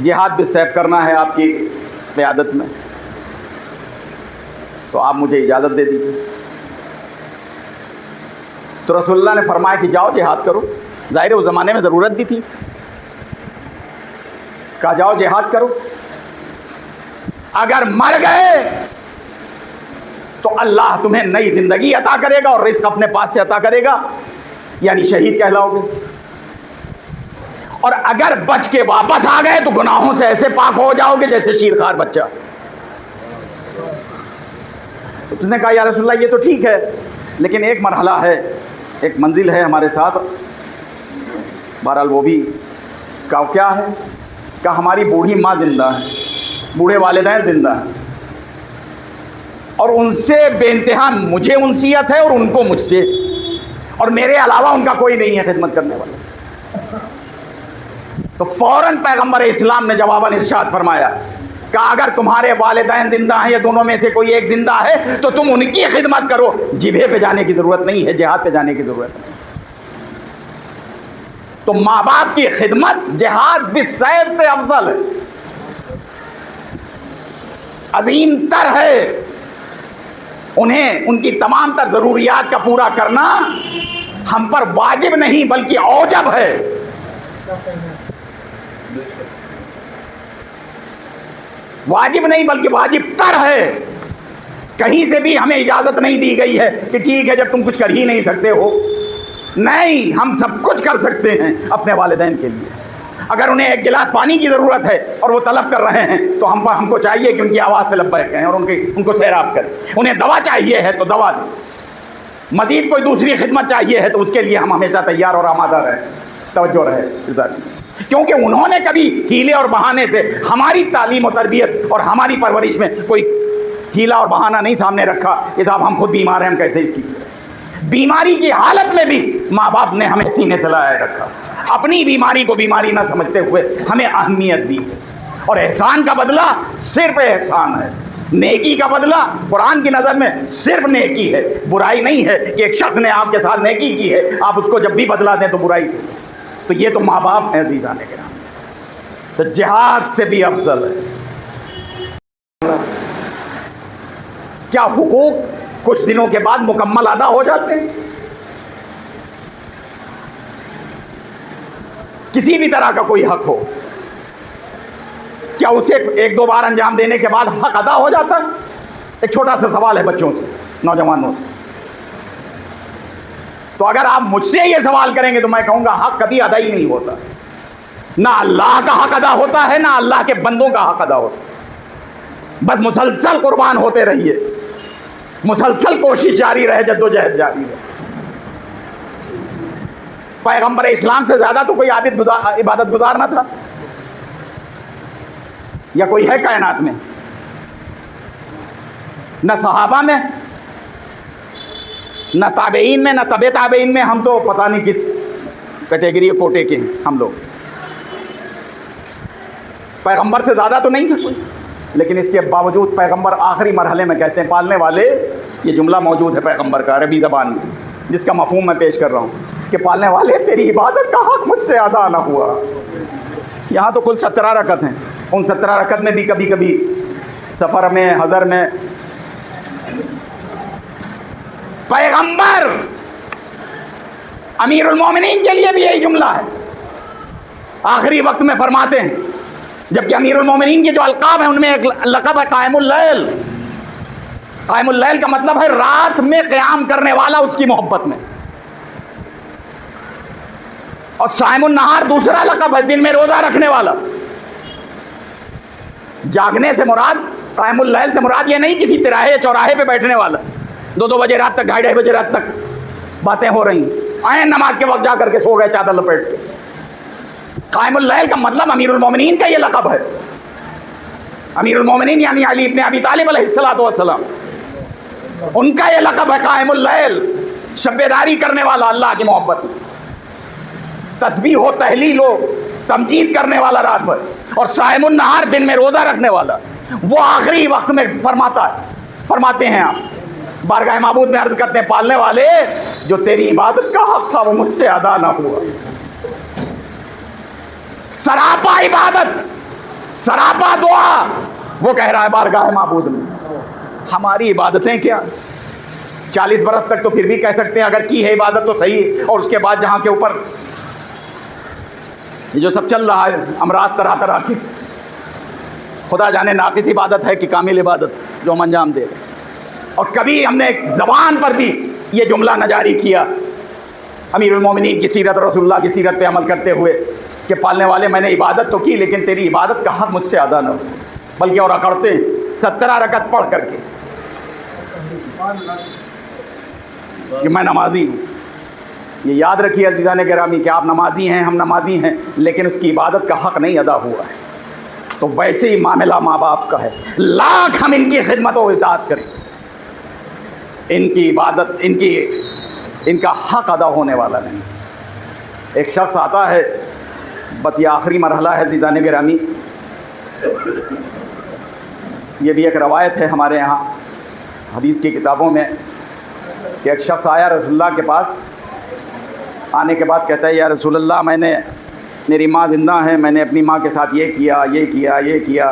جہاد بالسیف کرنا ہے آپ کی قیادت میں، تو آپ مجھے اجازت دے دیجیے۔ تو رسول اللہ نے فرمایا کہ جاؤ جہاد کرو، ظاہر اس زمانے میں ضرورت بھی تھی، کہا جاؤ جہاد کرو، اگر مر گئے تو اللہ تمہیں نئی زندگی عطا کرے گا اور رزق اپنے پاس سے عطا کرے گا، یعنی شہید کہلاؤ گے، اور اگر بچ کے واپس آ گئے تو گناہوں سے ایسے پاک ہو جاؤ گے جیسے شیرخوار بچہ. اس نے کہا یا رسول اللہ یہ تو ٹھیک ہے لیکن ایک مرحلہ ہے, ایک منزل ہے ہمارے ساتھ. بہرحال وہ بھی کہا کیا ہے؟ کہا ہماری بوڑھی ماں زندہ ہے, بوڑھے والدین زندہ ہیں, اور ان سے بے انتہا مجھے انسیت ہے اور ان کو مجھ سے, اور میرے علاوہ ان کا کوئی نہیں ہے خدمت کرنے والا. تو فوراً پیغمبر اسلام نے جواباً ارشاد فرمایا کہ اگر تمہارے والدین زندہ ہیں یا دونوں میں سے کوئی ایک زندہ ہے تو تم ان کی خدمت کرو, جبہے پہ جانے کی ضرورت نہیں ہے, جہاد پہ جانے کی ضرورت نہیں. تو ماں باپ کی خدمت جہاد بالسیف سے افضل ہے, عظیم تر ہے. انہیں ان کی تمام تر ضروریات کا پورا کرنا ہم پر واجب نہیں بلکہ اوجب ہے. واجب نہیں بلکہ واجب تر ہے. کہیں سے بھی ہمیں اجازت نہیں دی گئی ہے کہ ٹھیک ہے جب تم کچھ کر ہی نہیں سکتے ہو. نہیں, ہم سب کچھ کر سکتے ہیں اپنے والدین کے لیے. اگر انہیں ایک گلاس پانی کی ضرورت ہے اور وہ طلب کر رہے ہیں تو ہم کو چاہیے کہ ان کی آواز پہ لبیک کہیں اور ان کو سیراب کریں. انہیں دوا چاہیے ہے تو دوا دیں. مزید کوئی دوسری خدمت چاہیے ہے تو اس کے لیے ہم ہمیشہ تیار اور آمادہ رہیں. توجہ رہے, کیونکہ انہوں نے کبھی ہیلے اور بہانے سے ہماری تعلیم و تربیت اور ہماری پرورش میں کوئی ہیلا اور بہانہ نہیں سامنے رکھا کہ صاحب ہم خود بیمار ہیں, ہم کیسے اس کی. بیماری کی حالت میں بھی ماں باپ نے ہمیں سینے سے لگائے رکھا, اپنی بیماری کو بیماری نہ سمجھتے ہوئے ہمیں اہمیت دی. اور احسان کا بدلہ صرف احسان ہے, نیکی کا بدلہ قرآن کی نظر میں صرف نیکی ہے. برائی نہیں ہے کہ ایک شخص نے آپ کے ساتھ نیکی کی ہے آپ اس کو جب بھی بدلا دیں تو برائی سے. تو یہ تو ماں باپ ہیں عزیزان کرام, تو جہاد سے بھی افضل ہے. کیا حقوق کچھ دنوں کے بعد مکمل ادا ہو جاتے ہیں؟ کسی بھی طرح کا کوئی حق ہو, کیا اسے ایک دو بار انجام دینے کے بعد حق ادا ہو جاتا ہے؟ ایک چھوٹا سا سوال ہے بچوں سے, نوجوانوں سے. تو اگر آپ مجھ سے یہ سوال کریں گے تو میں کہوں گا حق کبھی ادا ہی نہیں ہوتا. نہ اللہ کا حق ادا ہوتا ہے نہ اللہ کے بندوں کا حق ادا ہوتا ہے. بس مسلسل قربان ہوتے رہیے, مسلسل کوشش جاری رہے, جدوجہد جاری رہے. پیغمبر اسلام سے زیادہ تو کوئی عبادت گزار نہ تھا, یا کوئی ہے کائنات میں؟ نہ صحابہ میں, نہ تابعین میں, نہ تبع تابعین میں. ہم تو پتہ نہیں کس کیٹیگری کوٹے کے ہیں ہم لوگ. پیغمبر سے زیادہ تو نہیں تھا کوئی, لیکن اس کے باوجود پیغمبر آخری مرحلے میں کہتے ہیں پالنے والے, یہ جملہ موجود ہے پیغمبر کا عربی زبان میں جس کا مفہوم میں پیش کر رہا ہوں کہ پالنے والے تیری عبادت کا حق مجھ سے ادا نہ ہوا. یہاں تو کل 17 رکعت ہیں, ان 17 رکعت میں بھی کبھی کبھی سفر میں, حضر میں, پیغمبر امیر المومنین کے لیے بھی یہی جملہ ہے, آخری وقت میں فرماتے ہیں. جبکہ امیر المومنین کے جو القاب ہیں ان میں ایک لقب ہے قائم اللیل. قائم اللیل کا مطلب ہے رات میں قیام کرنے والا, اس کی محبت میں. اور صائم النہار دوسرا لقب ہے, دن میں روزہ رکھنے والا. جاگنے سے مراد, قائم اللیل سے مراد یہ نہیں کسی تراہے چوراہے پہ بیٹھنے والا 2 بجے رات تک, 2:30 بجے رات تک باتیں ہو رہی, آئیں نماز کے وقت جا کر کے سو گئے چادر لپیٹ کے. قائم اللیل کا مطلب امیر المومنین کا یہ لقب ہے. امیر المومنین یعنی علی ابن ابی طالب علیہ السلام, ان کا یہ لقب ہے قائم اللیل, شب بیداری کرنے والا اللہ کی محبت میں, تسبیح و تہلیل و تمجید کرنے والا رات بھر. اور صائم النہار دن میں روزہ رکھنے والا. وہ آخری وقت میں فرماتے ہیں آپ بارگاہ معبود میں عرض کرتے ہیں پالنے والے جو تیری عبادت کا حق تھا وہ مجھ سے ادا نہ ہوا. سراپا عبادت, سراپا دعا, وہ کہہ رہا ہے بارگاہ معبود میں. ہماری عبادتیں کیا 40 برس تک تو پھر بھی کہہ سکتے ہیں اگر کی ہے عبادت تو صحیح, اور اس کے بعد جہاں کے اوپر یہ جو سب چل رہا ہے امراض طرح طرح کی, خدا جانے ناقص عبادت ہے کہ کامل عبادت جو ہم انجام دے رہے ہیں. اور کبھی ہم نے ایک زبان پر بھی یہ جملہ نہ جاری کیا امیر المومنین کی سیرت, رسول اللہ کی سیرت پہ عمل کرتے ہوئے کہ پالنے والے میں نے عبادت تو کی لیکن تیری عبادت کا حق مجھ سے ادا نہ ہو، بلکہ اور اکڑتے ہیں 17 رکعت پڑھ کر کے کہ میں نمازی ہوں۔ یہ یاد رکھیے عزیزان گرامی کہ آپ نمازی ہیں، ہم نمازی ہیں، لیکن اس کی عبادت کا حق نہیں ادا ہوا ہے۔ تو ویسے ہی معاملہ ماں باپ کا ہے، لاکھ ہم ان کی خدمت و اطاعت کریں، ان کی عبادت ان کا حق ادا ہونے والا نہیں۔ ایک شخص آتا ہے، بس یہ آخری مرحلہ ہے عزیزان گرامی، یہ بھی ایک روایت ہے ہمارے یہاں حدیث کی کتابوں میں کہ ایک شخص آیا رسول اللہ کے پاس، آنے کے بعد کہتا ہے یا رسول اللہ میری ماں زندہ ہے، میں نے اپنی ماں کے ساتھ یہ کیا،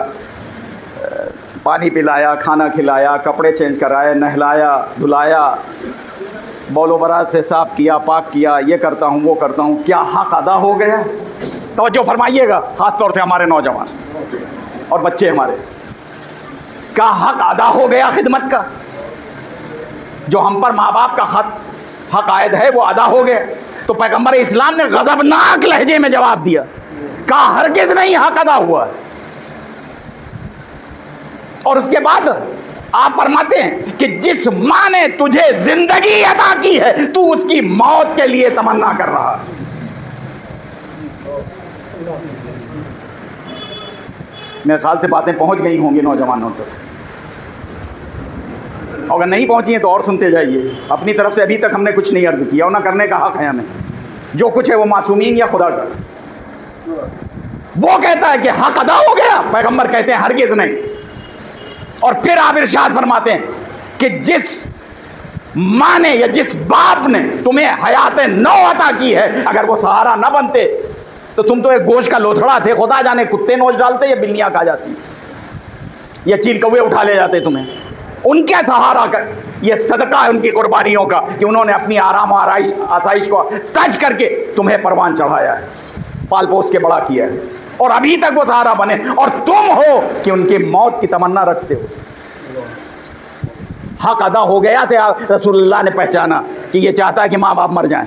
پانی پلایا، کھانا کھلایا، کپڑے چینج کرائے، نہلایا، دھلایا، بول و براز سے صاف کیا، پاک کیا، یہ کرتا ہوں وہ کرتا ہوں، کیا حق ادا ہو گیا؟ توجہ فرمائیے گا، خاص طور سے ہمارے نوجوان اور بچے ہمارے، کیا حق ادا ہو گیا خدمت کا؟ جو ہم پر ماں باپ کا حق عائد ہے وہ ادا ہو گیا؟ تو پیغمبر اسلام نے غضبناک لہجے میں جواب دیا، کہا ہرگز نہیں حق ادا ہوا۔ اور اس کے بعد آپ فرماتے ہیں کہ جس ماں نے تجھے زندگی عطا کی ہے تو اس کی موت کے لیے تمنا کر رہا ہے۔ میرے خیال سے باتیں پہنچ گئی ہوں گی نوجوانوں تک، اگر نہیں پہنچی ہیں تو اور سنتے جائیے۔ اپنی طرف سے ابھی تک ہم نے کچھ نہیں عرض کیا، اور نہ کرنے کا حق ہے ہمیں، جو کچھ ہے وہ معصومین یا خدا کا۔ وہ کہتا ہے کہ حق ادا ہو گیا، پیغمبر کہتے ہیں ہرگز نہیں۔ اور پھر آپ ارشاد فرماتے ہیں کہ جس ماں نے یا جس باپ نے تمہیں حیات نو عطا کی ہے، اگر وہ سہارا نہ بنتے تو تم تو ایک گوشت کا لوتھڑا تھے، خدا جانے کتے نوچ ڈالتے یا بلیاں کھا جاتی یا چیل کوے اٹھا لے جاتے تمہیں۔ ان کے سہارا کا یہ صدقہ ہے ان کی قربانیوں کا کہ انہوں نے اپنی آرام و آسائش کو تج کر کے تمہیں پروان چڑھایا ہے، پال پوس کے بڑا کیا ہے، اور ابھی تک وہ سہارا بنے، اور تم ہو کہ ان کی موت کی تمنا رکھتے ہو۔ حق ادا ہو گیا سے رسول اللہ نے پہچانا کہ یہ چاہتا ہے کہ ماں باپ مر جائیں،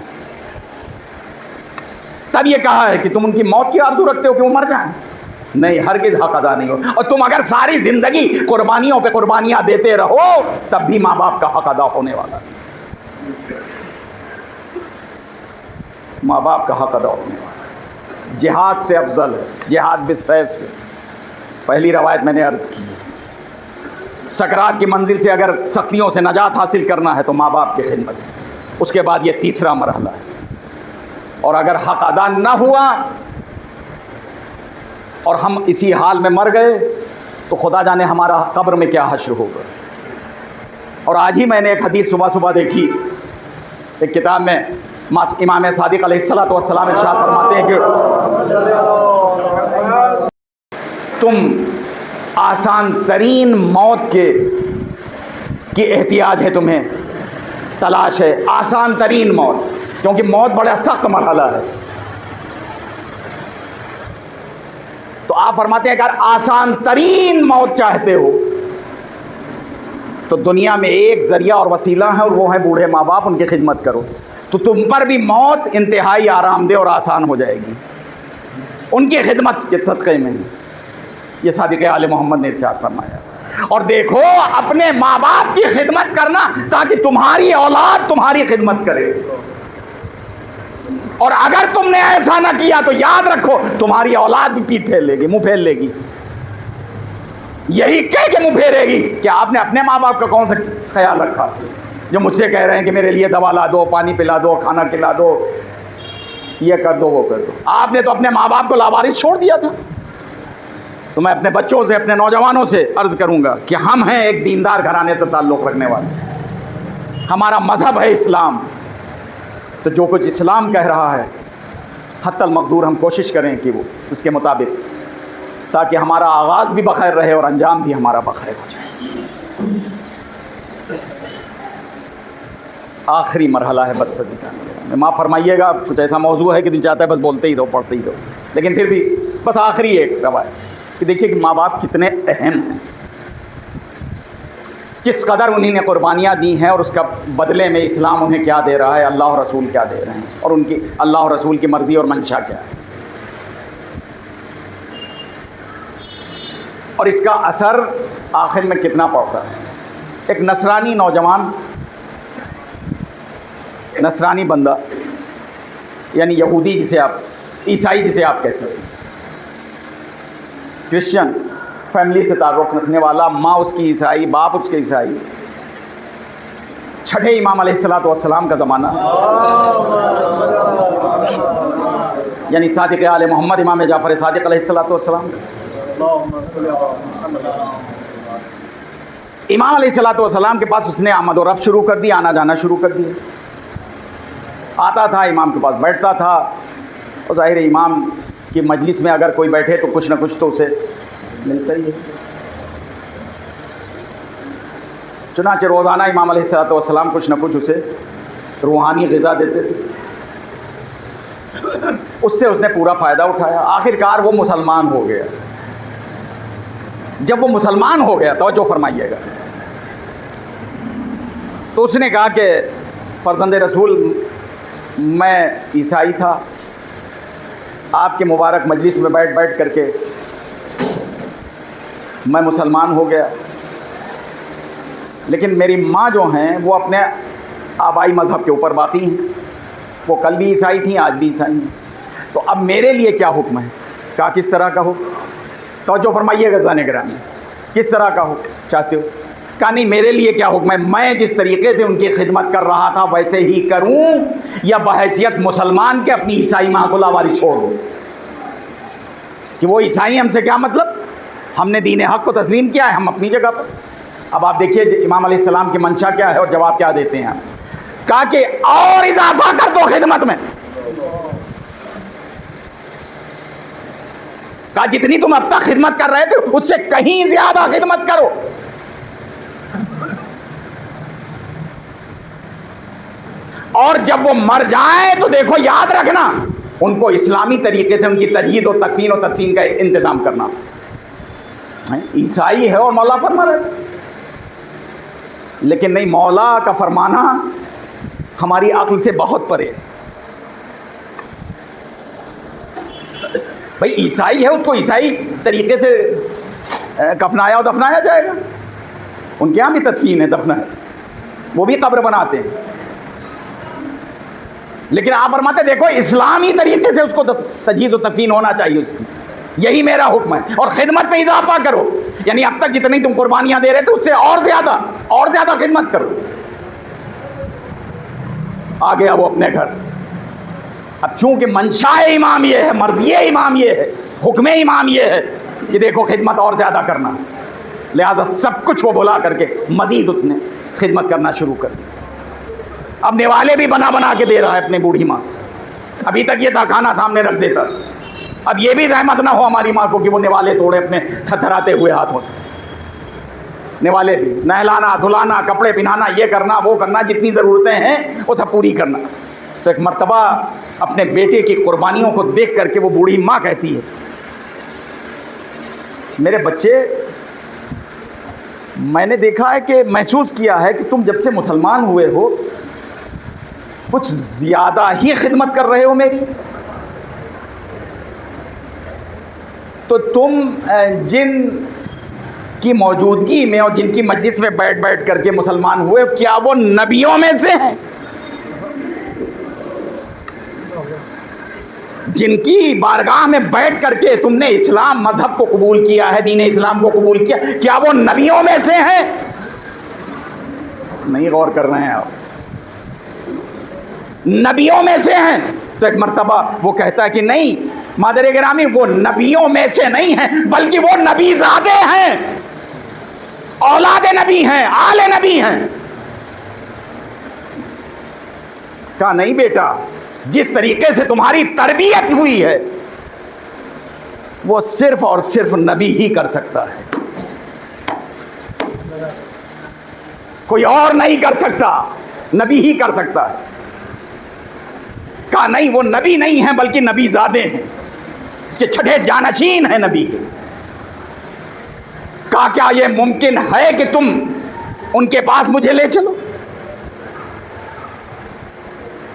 تب یہ کہا ہے کہ تم ان کی موت کی آرزو رکھتے ہو کہ وہ مر جائیں؟ نہیں، ہرگز حق ادا نہیں ہو۔ اور تم اگر ساری زندگی قربانیوں پہ قربانیاں دیتے رہو تب بھی ماں باپ کا حق ادا ہونے والا ہے، ماں باپ کا حق ادا ہونے والا ہے۔ جہاد سے افضل ہے، جہاد بالسیف سے۔ پہلی روایت میں نے عرض کی، سکرات کی منزل سے اگر سختیوں سے نجات حاصل کرنا ہے تو ماں باپ کی خدمت ہے، اس کے بعد یہ تیسرا مرحلہ ہے۔ اور اگر حق ادا نہ ہوا اور ہم اسی حال میں مر گئے تو خدا جانے ہمارا قبر میں کیا حشر ہوگا۔ اور آج ہی میں نے ایک حدیث صبح دیکھی ایک کتاب میں، امام صادق علیہ السلام ارشاد فرماتے ہیں کہ تم آسان ترین موت کی احتیاج ہے، تمہیں تلاش ہے آسان ترین موت، کیونکہ موت بڑا سخت مرحلہ ہے۔ تو آپ فرماتے ہیں اگر آسان ترین موت چاہتے ہو تو دنیا میں ایک ذریعہ اور وسیلہ ہے، اور وہ ہے بوڑھے ماں باپ، ان کی خدمت کرو، تو تم پر بھی موت انتہائی آرام دہ اور آسان ہو جائے گی ان کی خدمت کے صدقے میں۔ یہ صادق آل محمد نے ارشاد فرمایا۔ اور دیکھو اپنے ماں باپ کی خدمت کرنا تاکہ تمہاری اولاد تمہاری خدمت کرے، اور اگر تم نے ایسا نہ کیا تو یاد رکھو تمہاری اولاد بھی پیٹ پھیر لے گی، منہ پھیر لے گی، یہی کہہ کے منہ پھیرے گی کہ آپ نے اپنے ماں باپ کا کون سا خیال رکھا، جو مجھ سے کہہ رہے ہیں کہ میرے لیے دوا لا دو، پانی پلا دو، کھانا کھلا دو، یہ کر دو وہ کر دو۔ آپ نے تو اپنے ماں باپ کو لاوارث چھوڑ دیا تھا۔ تو میں اپنے بچوں سے، اپنے نوجوانوں سے عرض کروں گا کہ ہم ہیں ایک دیندار گھرانے سے تعلق رکھنے والے، ہمارا مذہب ہے اسلام، تو جو کچھ اسلام کہہ رہا ہے حتی المقدور ہم کوشش کریں کہ وہ اس کے مطابق، تاکہ ہمارا آغاز بھی بخیر رہے اور انجام بھی ہمارا بخیر ہو جائے۔ آخری مرحلہ ہے بس عزیزان، معاف فرمائیے گا، کچھ ایسا موضوع ہے کہ دل چاہتا ہے بس بولتے ہی رہو، پڑھتے ہی رہو، لیکن پھر بھی بس آخری ایک روایت کہ دیکھیے کہ ماں باپ کتنے اہم ہیں، کس قدر انہیں نے قربانیاں دی ہیں، اور اس کا بدلے میں اسلام انہیں کیا دے رہا ہے، اللہ اور رسول کیا دے رہے ہیں، اور ان کی اللہ اور رسول کی مرضی اور منشا کیا ہے۔ اور اس کا اثر آخر میں کتنا پڑتا ہے. ایک نصرانی نوجوان، نصرانی بندہ یعنی یہودی جسے آپ، عیسائی جسے آپ کہتے ہیں، کرسچن فیملی سے تعلق رکھنے والا، ماں اس کی عیسائی، باپ اس کے عیسائی، چھٹے امام علیہ الصلوۃ والسلام کا زمانہ، یعنی صادق آل محمد امام جعفر صادق علیہ الصلوۃ والسلام. امام علیہ الصلوۃ والسلام کے پاس اس نے آمد و رفت شروع کر دی، آنا جانا شروع کر دیا. آتا تھا امام کے پاس بیٹھتا تھا، اور ظاہر امام کی مجلس میں اگر کوئی بیٹھے تو کچھ نہ کچھ تو اسے ملتا ہی ہے. چنانچہ روزانہ امام علیہ الصلوۃ والسلام کچھ نہ کچھ اسے روحانی غذا دیتے تھے. اس سے اس نے پورا فائدہ اٹھایا. آخر کار وہ مسلمان ہو گیا. جب وہ مسلمان ہو گیا، توجہ فرمائیے گا، تو اس نے کہا کہ فرزند رسول، میں عیسائی تھا، آپ کے مبارک مجلس میں بیٹھ بیٹھ کر کے میں مسلمان ہو گیا، لیکن میری ماں جو ہیں وہ اپنے آبائی مذہب کے اوپر باقی ہیں. وہ کل بھی عیسائی تھیں، آج بھی عیسائی ہیں. تو اب میرے لیے کیا حکم ہے؟ کہا کس طرح کا حکم؟ توجہ فرمائیے گا زانے گرامی، کس طرح کا حکم چاہتے ہو؟ کہا نہیں، میرے لیے کیا حکم ہے، میں جس طریقے سے ان کی خدمت کر رہا تھا ویسے ہی کروں، یا بحیثیت مسلمان کے اپنی عیسائی ماں کو لاواری چھوڑ دوں؟ کہ وہ عیسائی ہم سے کیا مطلب، ہم نے دین حق کو تسلیم کیا ہے، ہم اپنی جگہ پر. اب آپ دیکھیے امام علیہ السلام کی منشا کیا ہے اور جواب کیا دیتے ہیں. کہا کہ اور اضافہ کر دو خدمت میں. کہا جتنی تم اب تک خدمت کر رہے تھے اس سے کہیں زیادہ خدمت کرو. اور جب وہ مر جائیں تو دیکھو یاد رکھنا، ان کو اسلامی طریقے سے ان کی تجہید و تدفین کا انتظام کرنا. عیسائی ہے اور مولا فرما رہے تھے، لیکن نہیں، مولا کا فرمانا ہماری عقل سے بہت پرے ہے. بھائی عیسائی ہے، اس کو عیسائی طریقے سے کفنایا اور دفنایا جائے گا. ان کے یہاں بھی تدفین ہے، دفن ہے، وہ بھی قبر بناتے ہیں. لیکن آپ فرماتے دیکھو اسلامی طریقے سے اس کو تجہید و تدفین ہونا چاہیے اس کی. یہی میرا حکم ہے. اور خدمت میں اضافہ کرو، یعنی اب تک جتنی تم قربانیاں دے رہے تھے اس سے اور زیادہ خدمت کرو. آ گیا وہ اپنے گھر. اب چونکہ منشاء امام یہ ہے، مرضی امام یہ ہے، حکم امام یہ ہے کہ دیکھو خدمت اور زیادہ کرنا، لہذا سب کچھ وہ بلا کر کے مزید اس نے خدمت کرنا شروع کر دی. اب نوالے بھی بنا کے دے رہا ہے اپنے بوڑھی ماں. ابھی تک یہ تھا کھانا سامنے رکھ دیتا، اب یہ بھی زحمت نہ ہو ہماری ماں کو کہ وہ نوالے توڑے اپنے تھرتھراتے ہوئے ہاتھوں سے. نوالے بھی، نہلانا دھلانا، کپڑے پہنانا، یہ کرنا وہ کرنا، جتنی ضرورتیں ہیں وہ سب پوری کرنا. تو ایک مرتبہ اپنے بیٹے کی قربانیوں کو دیکھ کر کے وہ بوڑھی ماں کہتی ہے، میرے بچے، میں نے دیکھا ہے کہ محسوس کیا ہے کہ تم جب سے مسلمان ہوئے ہو کچھ زیادہ ہی خدمت کر رہے ہو میری. تو تم جن کی موجودگی میں اور جن کی مجلس میں بیٹھ بیٹھ کر کے مسلمان ہوئے، کیا وہ نبیوں میں سے ہیں؟ جن کی بارگاہ میں بیٹھ کر کے تم نے اسلام مذہب کو قبول کیا ہے، دین اسلام کو قبول کیا، کیا وہ نبیوں میں سے ہیں؟ نہیں غور کر رہے ہیں آپ. نبیوں میں سے ہیں. تو ایک مرتبہ وہ کہتا ہے کہ نہیں مادر گرامی، وہ نبیوں میں سے نہیں ہیں بلکہ وہ نبی زادے ہیں، اولاد نبی ہیں، آل نبی ہیں. کہا نہیں بیٹا، جس طریقے سے تمہاری تربیت ہوئی ہے وہ صرف اور صرف نبی ہی کر سکتا ہے، کوئی اور نہیں کر سکتا، نبی ہی کر سکتا ہے. کہا نہیں، وہ نبی نہیں ہیں بلکہ نبی زادے ہیں، اس کے چھٹے جانشین ہیں نبی کے. کہا کیا یہ ممکن ہے کہ تم ان کے پاس مجھے لے چلو؟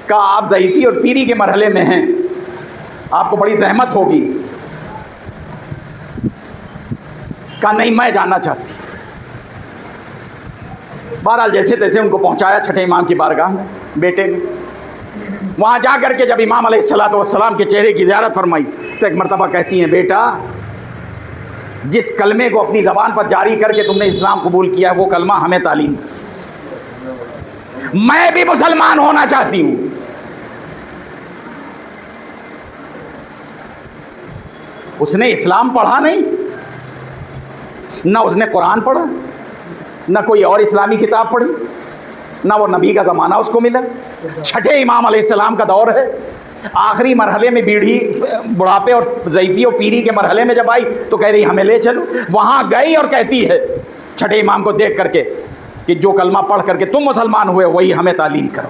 کہا آپ ضعیفی اور پیری کے مرحلے میں ہیں، آپ کو بڑی زحمت ہوگی. کہا نہیں میں جاننا چاہتی. بہرحال جیسے تیسے ان کو پہنچایا چھٹے امام کی بارگاہ میں بیٹے نے. وہاں جا کر کے جب امام علیہ الصلوۃ والسلام کے چہرے کی زیارت فرمائی تو ایک مرتبہ کہتی ہیں بیٹا جس کلمے کو اپنی زبان پر جاری کر کے تم نے اسلام قبول کیا ہے وہ کلمہ ہمیں تعلیم دو. میں بھی مسلمان ہونا چاہتی ہوں. اس نے اسلام پڑھا نہیں, نہ اس نے قرآن پڑھا, نہ کوئی اور اسلامی کتاب پڑھی, نہ وہ نبی کا زمانہ اس کو ملا. چھٹے امام علیہ السلام کا دور ہے, آخری مرحلے میں بیڑھی بڑھاپے اور ضعیفی اور پیری کے مرحلے میں جب آئی تو کہہ رہی ہمیں لے چلو. وہاں گئی اور کہتی ہے چھٹے امام کو دیکھ کر کے کہ جو کلمہ پڑھ کر کے تم مسلمان ہوئے وہی ہمیں تعلیم کرو.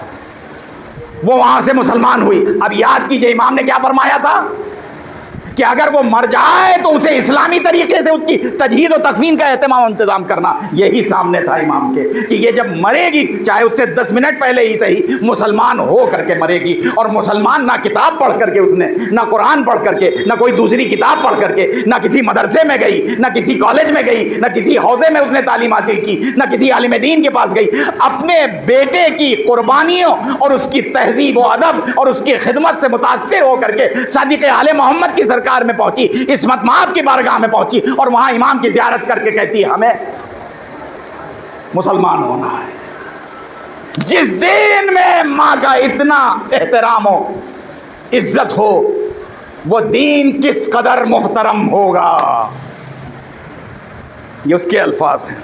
وہ وہاں سے مسلمان ہوئی. اب یاد کیجئے امام نے کیا فرمایا تھا کہ اگر وہ مر جائے تو اسے اسلامی طریقے سے اس کی تجہیز و تکفین کا اہتمام و انتظام کرنا. یہی سامنے تھا امام کے کہ یہ جب مرے گی چاہے اس سے 10 منٹ پہلے ہی صحیح مسلمان ہو کر کے مرے گی. اور مسلمان نہ کتاب پڑھ کر کے اس نے, نہ قرآن پڑھ کر کے, نہ کوئی دوسری کتاب پڑھ کر کے, نہ کسی مدرسے میں گئی, نہ کسی کالج میں گئی, نہ کسی حوزے میں اس نے تعلیم حاصل کی, نہ کسی عالم دین کے پاس گئی. اپنے بیٹے کی قربانیوں اور اس کی تہذیب و ادب اور اس کی خدمت سے متاثر ہو کر کے صادق آل محمد کی سرکار میں پہنچی, عصمت مآب کی بارگاہ میں پہنچی اور وہاں امام کی زیارت کر کے کہتی ہے ہمیں مسلمان ہونا ہے. جس دین میں ماں کا اتنا احترام ہو, عزت ہو, وہ دین کس قدر محترم ہوگا. یہ اس کے الفاظ ہیں.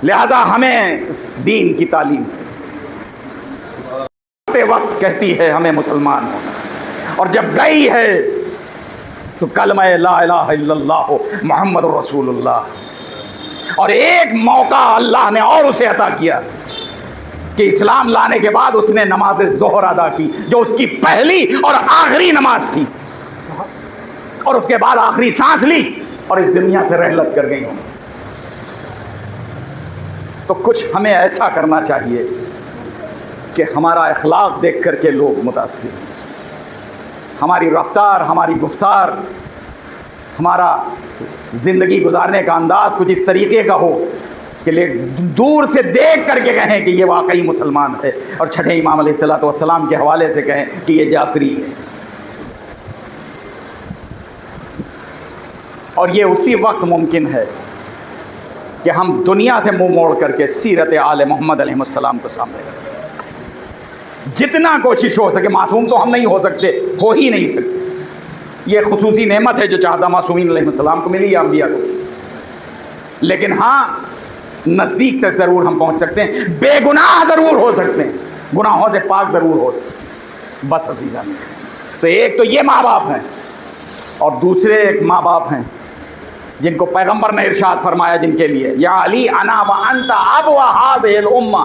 لہذا ہمیں دین کی تعلیم وقت کہتی ہے ہمیں مسلمان ہونا, اور جب گئی ہے تو کلمہ لا الہ الا اللہ محمد رسول اللہ. اور ایک موقع اللہ نے اور اسے عطا کیا کہ اسلام لانے کے بعد اس نے نماز ظہر ادا کی جو اس کی پہلی اور آخری نماز تھی, اور اس کے بعد آخری سانس لی اور اس دنیا سے رحلت کر گئی ہوں. تو کچھ ہمیں ایسا کرنا چاہیے کہ ہمارا اخلاق دیکھ کر کے لوگ متاثر, ہماری رفتار, ہماری گفتار, ہمارا زندگی گزارنے کا انداز کچھ اس طریقے کا ہو کہ دور سے دیکھ کر کے کہیں کہ یہ واقعی مسلمان ہے, اور چھٹے امام علیہ الصلوۃ والسلام کے حوالے سے کہیں کہ یہ جعفری ہے. اور یہ اسی وقت ممکن ہے کہ ہم دنیا سے منہ موڑ کر کے سیرت آل محمد علیہ السلام کو سامنے رکھیں. جتنا کوشش ہو سکے, معصوم تو ہم نہیں ہو سکتے, ہو ہی نہیں سکتے. یہ خصوصی نعمت ہے جو چاہتا معصومین علیہ السلام کو ملی یا انبیاء کو, لیکن ہاں نزدیک تک ضرور ہم پہنچ سکتے ہیں, بے گناہ ضرور ہو سکتے ہیں, گناہوں سے پاک ضرور ہو سکتے ہیں. بس عزیزان, تو ایک تو یہ ماں باپ ہیں, اور دوسرے ایک ماں باپ ہیں جن کو پیغمبر نے ارشاد فرمایا, جن کے لیے یا علی انا و انت اب و هذه الامہ,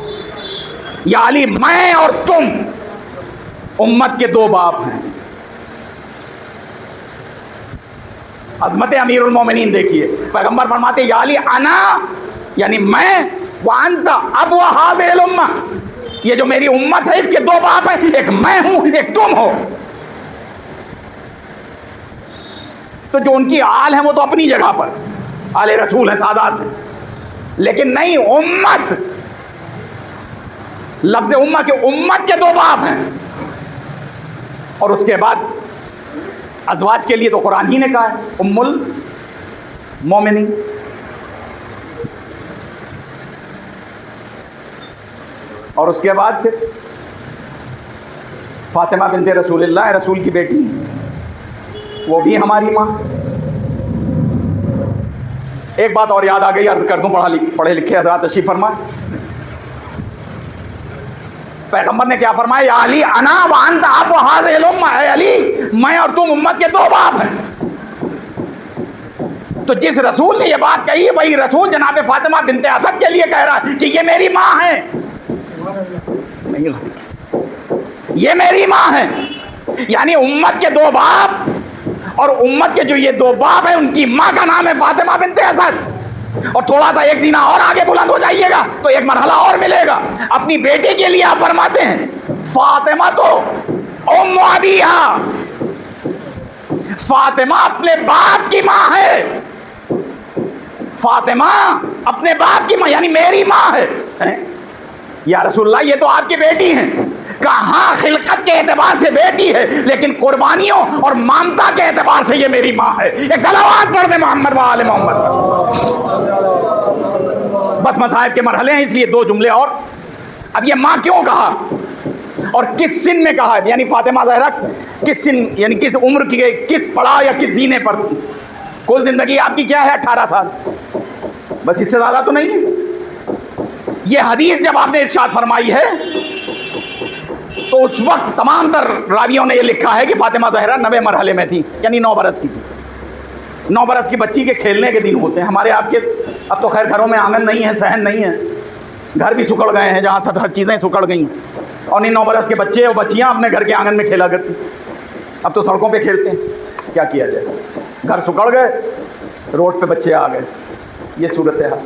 یا علی میں اور تم امت کے دو باپ ہیں. عظمت امیر المومنین دیکھیے, پیغمبر فرماتے یا علی انا یعنی میں, وانت اب و هذه الامہ, یہ جو میری امت ہے اس کے دو باپ ہیں, ایک میں ہوں ایک تم ہو. تو جو ان کی آل ہیں وہ تو اپنی جگہ پر آل رسول ہیں, سادات ہیں, لیکن نہیں امت, لفظ امت کے امت کے دو باپ ہیں. اور اس کے بعد ازواج کے لیے تو قرآن ہی نے کہا ہے ام المومنین. اور اس کے بعد پھر فاطمہ بنت رسول اللہ, رسول کی بیٹی, وہ بھی ہماری ماں. ایک بات اور یاد آ گئی, عرض کر دوں, پڑھے لکھے حضرات تشریف فرمائے. پیغمبر نے کیا فرمایا, یا علی انا وانت اب هذه الامہ, اے علی میں اور تم امت کے دو باپ ہیں. تو جس رسول نے یہ بات کہی ہے وہی رسول جناب فاطمہ بنت اسد کے لیے کہہ رہا ہے کہ یہ میری ماں ہے, یہ میری ماں ہے. یعنی امت کے دو باپ, اور امت کے جو یہ دو باپ ہیں ان کی ماں کا نام ہے فاطمہ بنت اسد. اور تھوڑا سا ایک زینہ اور آگے بلند ہو جائیے گا تو ایک مرحلہ اور ملے گا. اپنی بیٹی کے لیے آپ فرماتے ہیں فاطمہ تو ام ابیہا, فاطمہ اپنے باپ کی ماں ہے. فاطمہ اپنے باپ کی ماں یعنی میری ماں ہے. یا رسول اللہ یہ تو آپ کی بیٹی ہیں. کہاں خلقت کے اعتبار سے بیٹی ہے لیکن قربانیوں اور مامتا کے اعتبار سے یہ میری ماں ہے. ایک صلوات پڑھ دیں محمد و آل محمد. بس مصائب کے مرحلے ہیں اس لیے 2 جملے اور. اب یہ ماں کیوں کہا اور کس سن میں کہا ہے؟ یعنی فاطمہ زہرا کس سن یعنی کس عمر کی کس پڑاؤ یا کس زینے پر تھی؟ کل زندگی آپ کی کیا ہے؟ 18 سال. بس اس سے زیادہ تو نہیں ہے. یہ حدیث جب آپ نے ارشاد فرمائی ہے تو اس وقت تمام تر راویوں نے یہ لکھا ہے کہ فاطمہ زہرا 9 مرحلے میں تھی یعنی 9 برس کی تھی. 9 برس کی بچی کے کھیلنے کے دن ہوتے ہیں. ہمارے آپ کے اب تو خیر گھروں میں آنگن نہیں ہے, صحن نہیں ہے, گھر بھی سکڑ گئے ہیں جہاں ہر چیزیں سکڑ گئی ہیں. اور ان 9 برس کے بچے اور بچیاں اپنے گھر کے آنگن میں کھیلا کرتی. اب تو سڑکوں پہ کھیلتے ہیں. کیا کیا جائے, گھر سکڑ گئے, روڈ پہ بچے آ گئے, یہ صورت حال.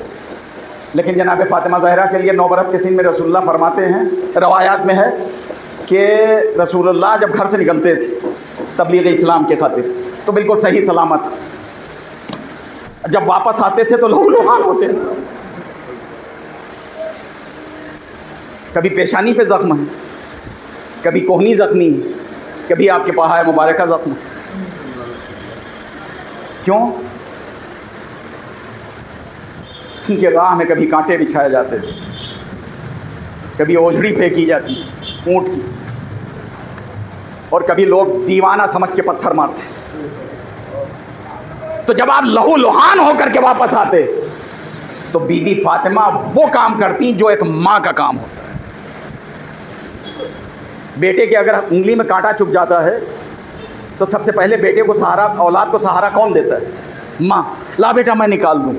لیکن جناب فاطمہ زہرا کے لیے 9 برس کے سن میں رسول اللہ فرماتے ہیں, روایات میں ہے کہ رسول اللہ جب گھر سے نکلتے تھے تبلیغ اسلام کے خاطر تو بالکل صحیح سلامت, جب واپس آتے تھے تو لہو لہان ہوتے ہیں. کبھی پیشانی پہ زخم ہے, کبھی کوہنی زخمی ہے, کبھی آپ کے پہاڑ مبارکہ زخم ہے. کیوں؟ ان کے راہ میں کبھی کانٹے بچھائے جاتے تھے, کبھی اوجھڑی پھینکی جاتی تھی اونٹ کی, اور کبھی لوگ دیوانہ سمجھ کے پتھر مارتے تھے. تو جب آپ لہو لہان ہو کر کے واپس آتے تو بی بی فاطمہ وہ کام کرتی جو ایک ماں کا کام ہوتا ہے. بیٹے کے اگر انگلی میں کانٹا چبھ جاتا ہے تو سب سے پہلے بیٹے کو سہارا, اولاد کو سہارا کون دیتا ہے؟ ماں. لا بیٹا میں نکال دوں.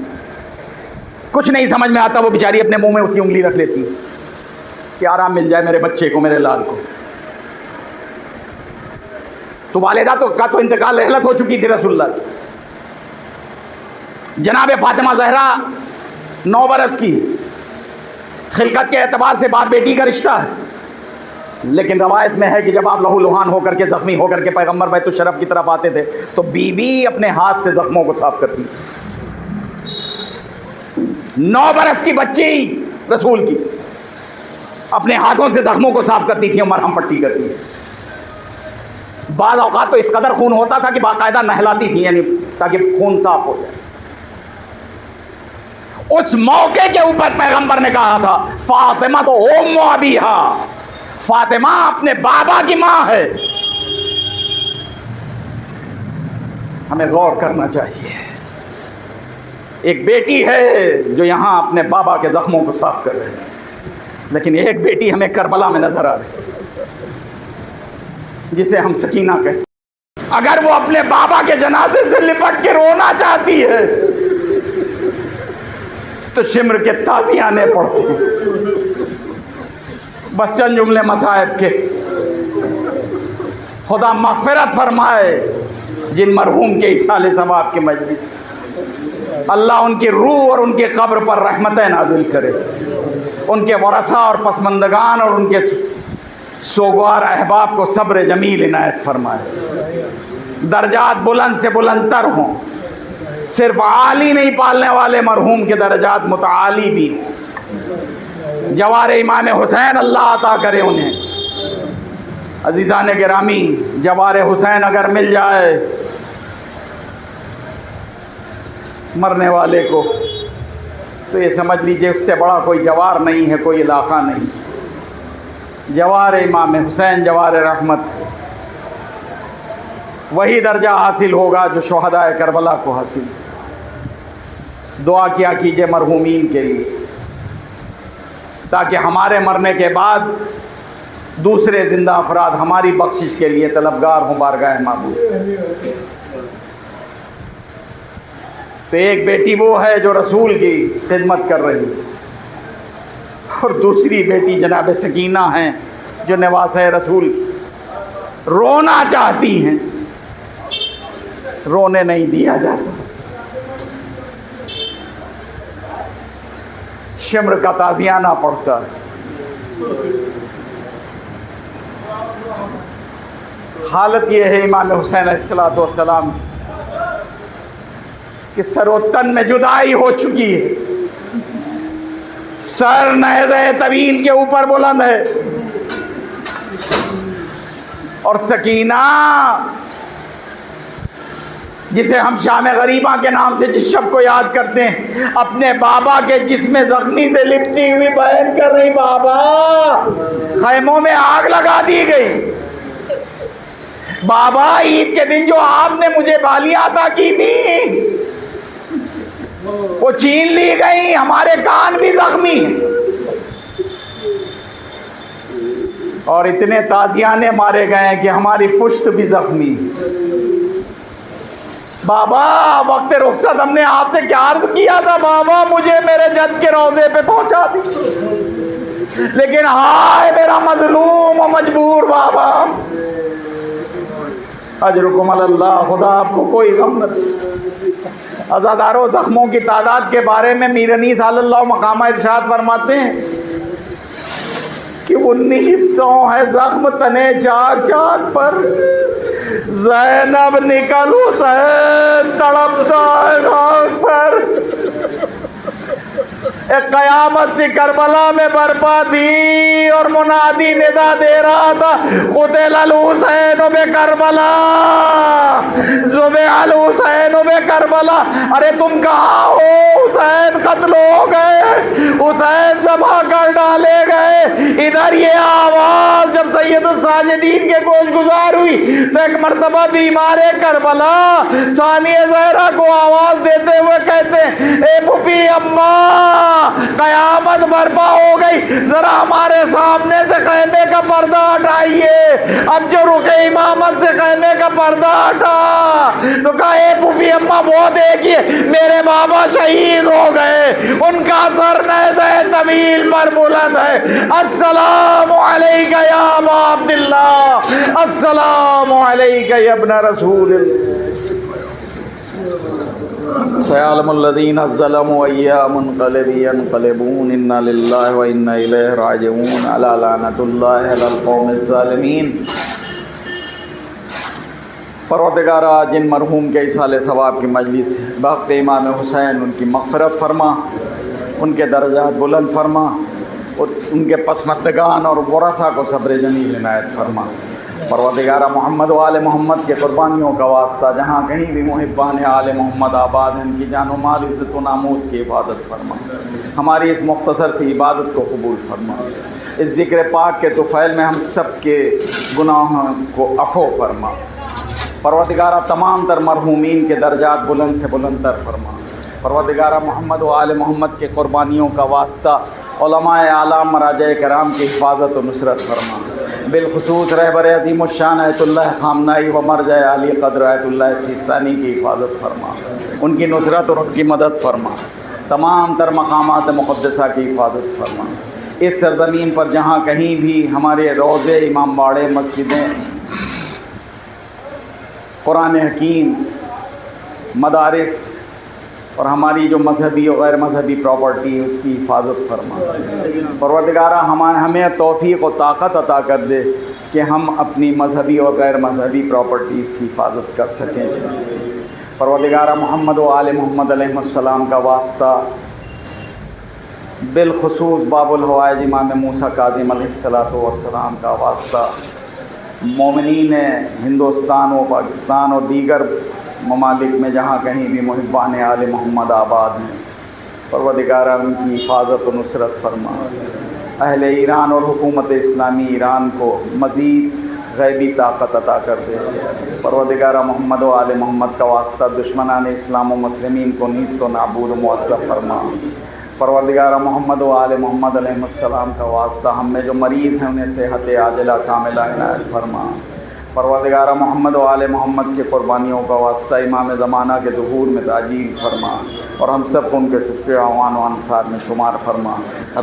کچھ نہیں سمجھ میں آتا, وہ بیچاری اپنے منہ میں اس کی انگلی رکھ لیتی کہ آرام مل جائے میرے بچے کو, میرے لال کو. تو والدہ کا تو انتقال رحلت ہو چکی تھی رسول اللہ کی. جناب فاطمہ زہرا 9 برس کی, خلقت کے اعتبار سے باپ بیٹی کا رشتہ ہے. لیکن روایت میں ہے کہ جب آپ لہو لہان ہو کر کے زخمی ہو کر کے پیغمبر بیت الشرف کی طرف آتے تھے تو بی بی اپنے ہاتھ سے زخموں کو صاف کرتی. 9 برس کی بچی رسول کی اپنے ہاتھوں سے زخموں کو صاف کرتی تھی اور مرہم پٹی کرتی. بعض اوقات تو اس قدر خون ہوتا تھا کہ باقاعدہ نہلاتی تھی, یعنی تاکہ خون صاف ہو جائے. اس موقع کے اوپر پیغمبر نے کہا تھا فاطمہ تو ام ابیہا, فاطمہ اپنے بابا کی ماں ہے. ہمیں غور کرنا چاہیے. ایک بیٹی ہے جو یہاں اپنے بابا کے زخموں کو صاف کر رہی ہے, لیکن ایک بیٹی ہمیں کربلا میں نظر آ رہی ہے جسے ہم سکینہ کہیں. اگر وہ اپنے بابا کے جنازے سے لپٹ کے رونا چاہتی ہے تو شمر کے تازیانے پڑھتی ہیں. بس چند جملے مصائب کے. خدا مغفرت فرمائے جن مرحوم کے ایصال ثواب کے مجلس, اللہ ان کی روح اور ان کے قبر پر رحمتیں نازل کرے. ان کے ورثاء اور پسماندگان اور ان کے سوگوار احباب کو صبر جمیل عنایت فرمائے. درجات بلند سے بلند تر ہوں. صرف عالی نہیں پالنے والے مرحوم کے درجات متعالی بھی ہوں. جوار امام حسین اللہ عطا کرے انہیں. عزیزان گرامی, جوار حسین اگر مل جائے مرنے والے کو تو یہ سمجھ لیجئے اس سے بڑا کوئی جوار نہیں ہے, کوئی علاقہ نہیں. جوار امام حسین, جوار رحمت, وہی درجہ حاصل ہوگا جو شہداء کربلا کو حاصل. دعا کیا کیجئے مرحومین کے لیے تاکہ ہمارے مرنے کے بعد دوسرے زندہ افراد ہماری بخشش کے لیے طلبگار ہوں بارگاہ معبود. تو ایک بیٹی وہ ہے جو رسول کی خدمت کر رہی, اور دوسری بیٹی جناب سکینہ ہیں جو نواسہ رسول کی. رونا چاہتی ہیں, رونے نہیں دیا جاتا. شمر کا تازیانہ پڑتا ہے. حالت یہ ہے امام حسین علیہ السلام کہ سر و تن میں جدائی ہو چکی ہے، سر نیزہ طویل کے اوپر بلند ہے، اور سکینہ جسے ہم شام غریبہ کے نام سے جس شب کو یاد کرتے ہیں، اپنے بابا کے جسم زخمی سے لپٹی ہوئی بیان کر رہی، بابا خیموں میں آگ لگا دی گئی، بابا عید کے دن جو آپ نے مجھے بالیاں عطا کی تھی وہ چھین لی گئی، ہمارے کان بھی زخمی ہیں، اور اتنے تازیانے مارے گئے ہیں کہ ہماری پشت بھی زخمی۔ بابا وقت رخصت ہم نے آپ سے کیا عرض کیا تھا، بابا مجھے میرے جد کے روضے پہ پہنچا دی، لیکن ہائے میرا مظلوم و مجبور بابا۔ اجرکم علی اللہ، خدا آپ کو کوئی غم نہ دے۔ عزادارو، زخموں کی تعداد کے بارے میں میر انیس صلی اللہ مقامہ ارشاد فرماتے ہیں کہ 1900 ہے زخم تنے چاک چاک پر، زینب نکل حسین تڑپتا ہے خاک پر۔ ایک قیامت سی کربلا میں برپا تھی اور منادی ندا دے رہا تھا، قتل الحسین بکربلا، ذبح الحسین بکربلا۔ ارے تم کہاں ہو؟ حسین قتل ہو گئے، حسین ذبح کر ڈالے گئے۔ ادھر یہ آواز جب سید الساجدین کے گوش گزار ہوئی تو ایک مرتبہ بیمار کربلا ثانیہ زہرا کو آواز دیتے ہوئے کہتے ہیں، اے پھوپھی اماں، قیامت برپا ہو گئی، ذرا ہمارے سامنے سے خیمے کا پردہ ہٹائیے۔ اب جو رخ امامت سے خیمے کا پردہ ہٹا تو کہا، اے پھوپھی اماں وہ دیکھیے میرے بابا شہید ہو گئے، ان کا سر نیزہ طویل پر بلند ہے۔ السلام علیکہ یا ابا عبداللہ، السلام علیکہ یا ابن رسول اللہ۔ سيعلم الذين ظلموا أيّ منقلب ينقلبون إنا لله وإنا إليه راجعون ألا لعنة الله على القوم الظالمين۔ پروردگارہ، جن مرحوم کے ایصال ثواب کی مجلس بحق امام حسین ان کی مغفرت فرما، ان کے درجات بلند فرما، اور ان کے پسماندگان اور ورثاء کو صبر جمیل عنایت فرما۔ پروردگارہ، محمد و آل محمد کے قربانیوں کا واسطہ جہاں کہیں بھی محبان آل محمد آباد ہیں، ان کی جان و مال، عزت و ناموس کی حفاظت فرما، ہماری اس مختصر سی عبادت کو قبول فرما، اس ذکر پاک کے طفیل میں ہم سب کے گناہوں کو عفو فرما۔ پروردگارہ، تمام تر مرحومین کے درجات بلند سے بلند تر فرما۔ پروردگارہ، محمد و آل محمد کے قربانیوں کا واسطہ علماء اعلیٰ مراجع کرام کی حفاظت و نصرت فرما، بالخصوص رہبر عظیم الشان آیت اللہ خامنائی و مرجع علی قدر آیت اللہ سیستانی کی حفاظت فرما، ان کی نصرت اور ان کی مدد فرما، تمام تر مقامات مقدسہ کی حفاظت فرما۔ اس سرزمین پر جہاں کہیں بھی ہمارے روضے، امام باڑے، مسجدیں، قرآن حکیم، مدارس اور ہماری جو مذہبی اور غیر مذہبی پراپرٹی ہے اس کی حفاظت فرما۔ پروردگارہ، ہمیں توفیق و طاقت عطا کر دے کہ ہم اپنی مذہبی اور غیر مذہبی پراپرٹیز کی حفاظت کر سکیں۔ پروردگارہ، محمد و آل محمد علیہ السلام کا واسطہ، بالخصوص باب الحوائج امام موسیٰ کاظم علیہ السلام کا واسطہ، مومنین ہندوستان و پاکستان اور دیگر ممالک میں جہاں کہیں بھی محبان آل محمد آباد ہیں، پروردگارہ ان کی حفاظت و نصرت فرما۔ اہل ایران اور حکومت اسلامی ایران کو مزید غیبی طاقت عطا کر دے۔ پروردگارہ، محمد و آل محمد کا واسطہ دشمنان اسلام و مسلمین کو نیست و نابود و معذب فرما۔ پروردگارہ، محمد و آل محمد علیہ السلام کا واسطہ ہم میں جو مریض ہیں انہیں صحت عاجلہ کاملہ عنایت فرما۔ پروردگارہ، محمد و آل محمد کے قربانیوں کا واسطہ امام زمانہ کے ظہور میں تعجیل فرما، اور ہم سب کو ان کے شکر اعوان و انصار میں شمار فرما۔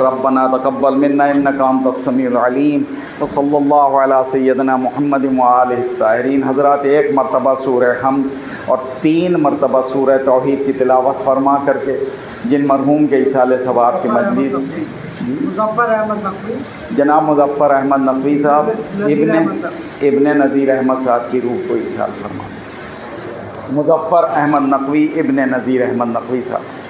ربنا تقبل منا انک انت السمیع العلیم، وصلی اللہ علی سیدنا محمد وآلہ الطاہرین۔ حضرات، ایک مرتبہ سورہ حمد اور 3 مرتبہ سورہ توحید کی تلاوت فرما کر کے جن مرحوم کے ایصال ثواب کی مجلس مظفر احمد نقوی، جناب مظفر احمد نقوی صاحب ابن نذیر احمد صاحب کی روح کو ایصال فرما۔ مظفر احمد نقوی ابن نذیر احمد نقوی صاحب.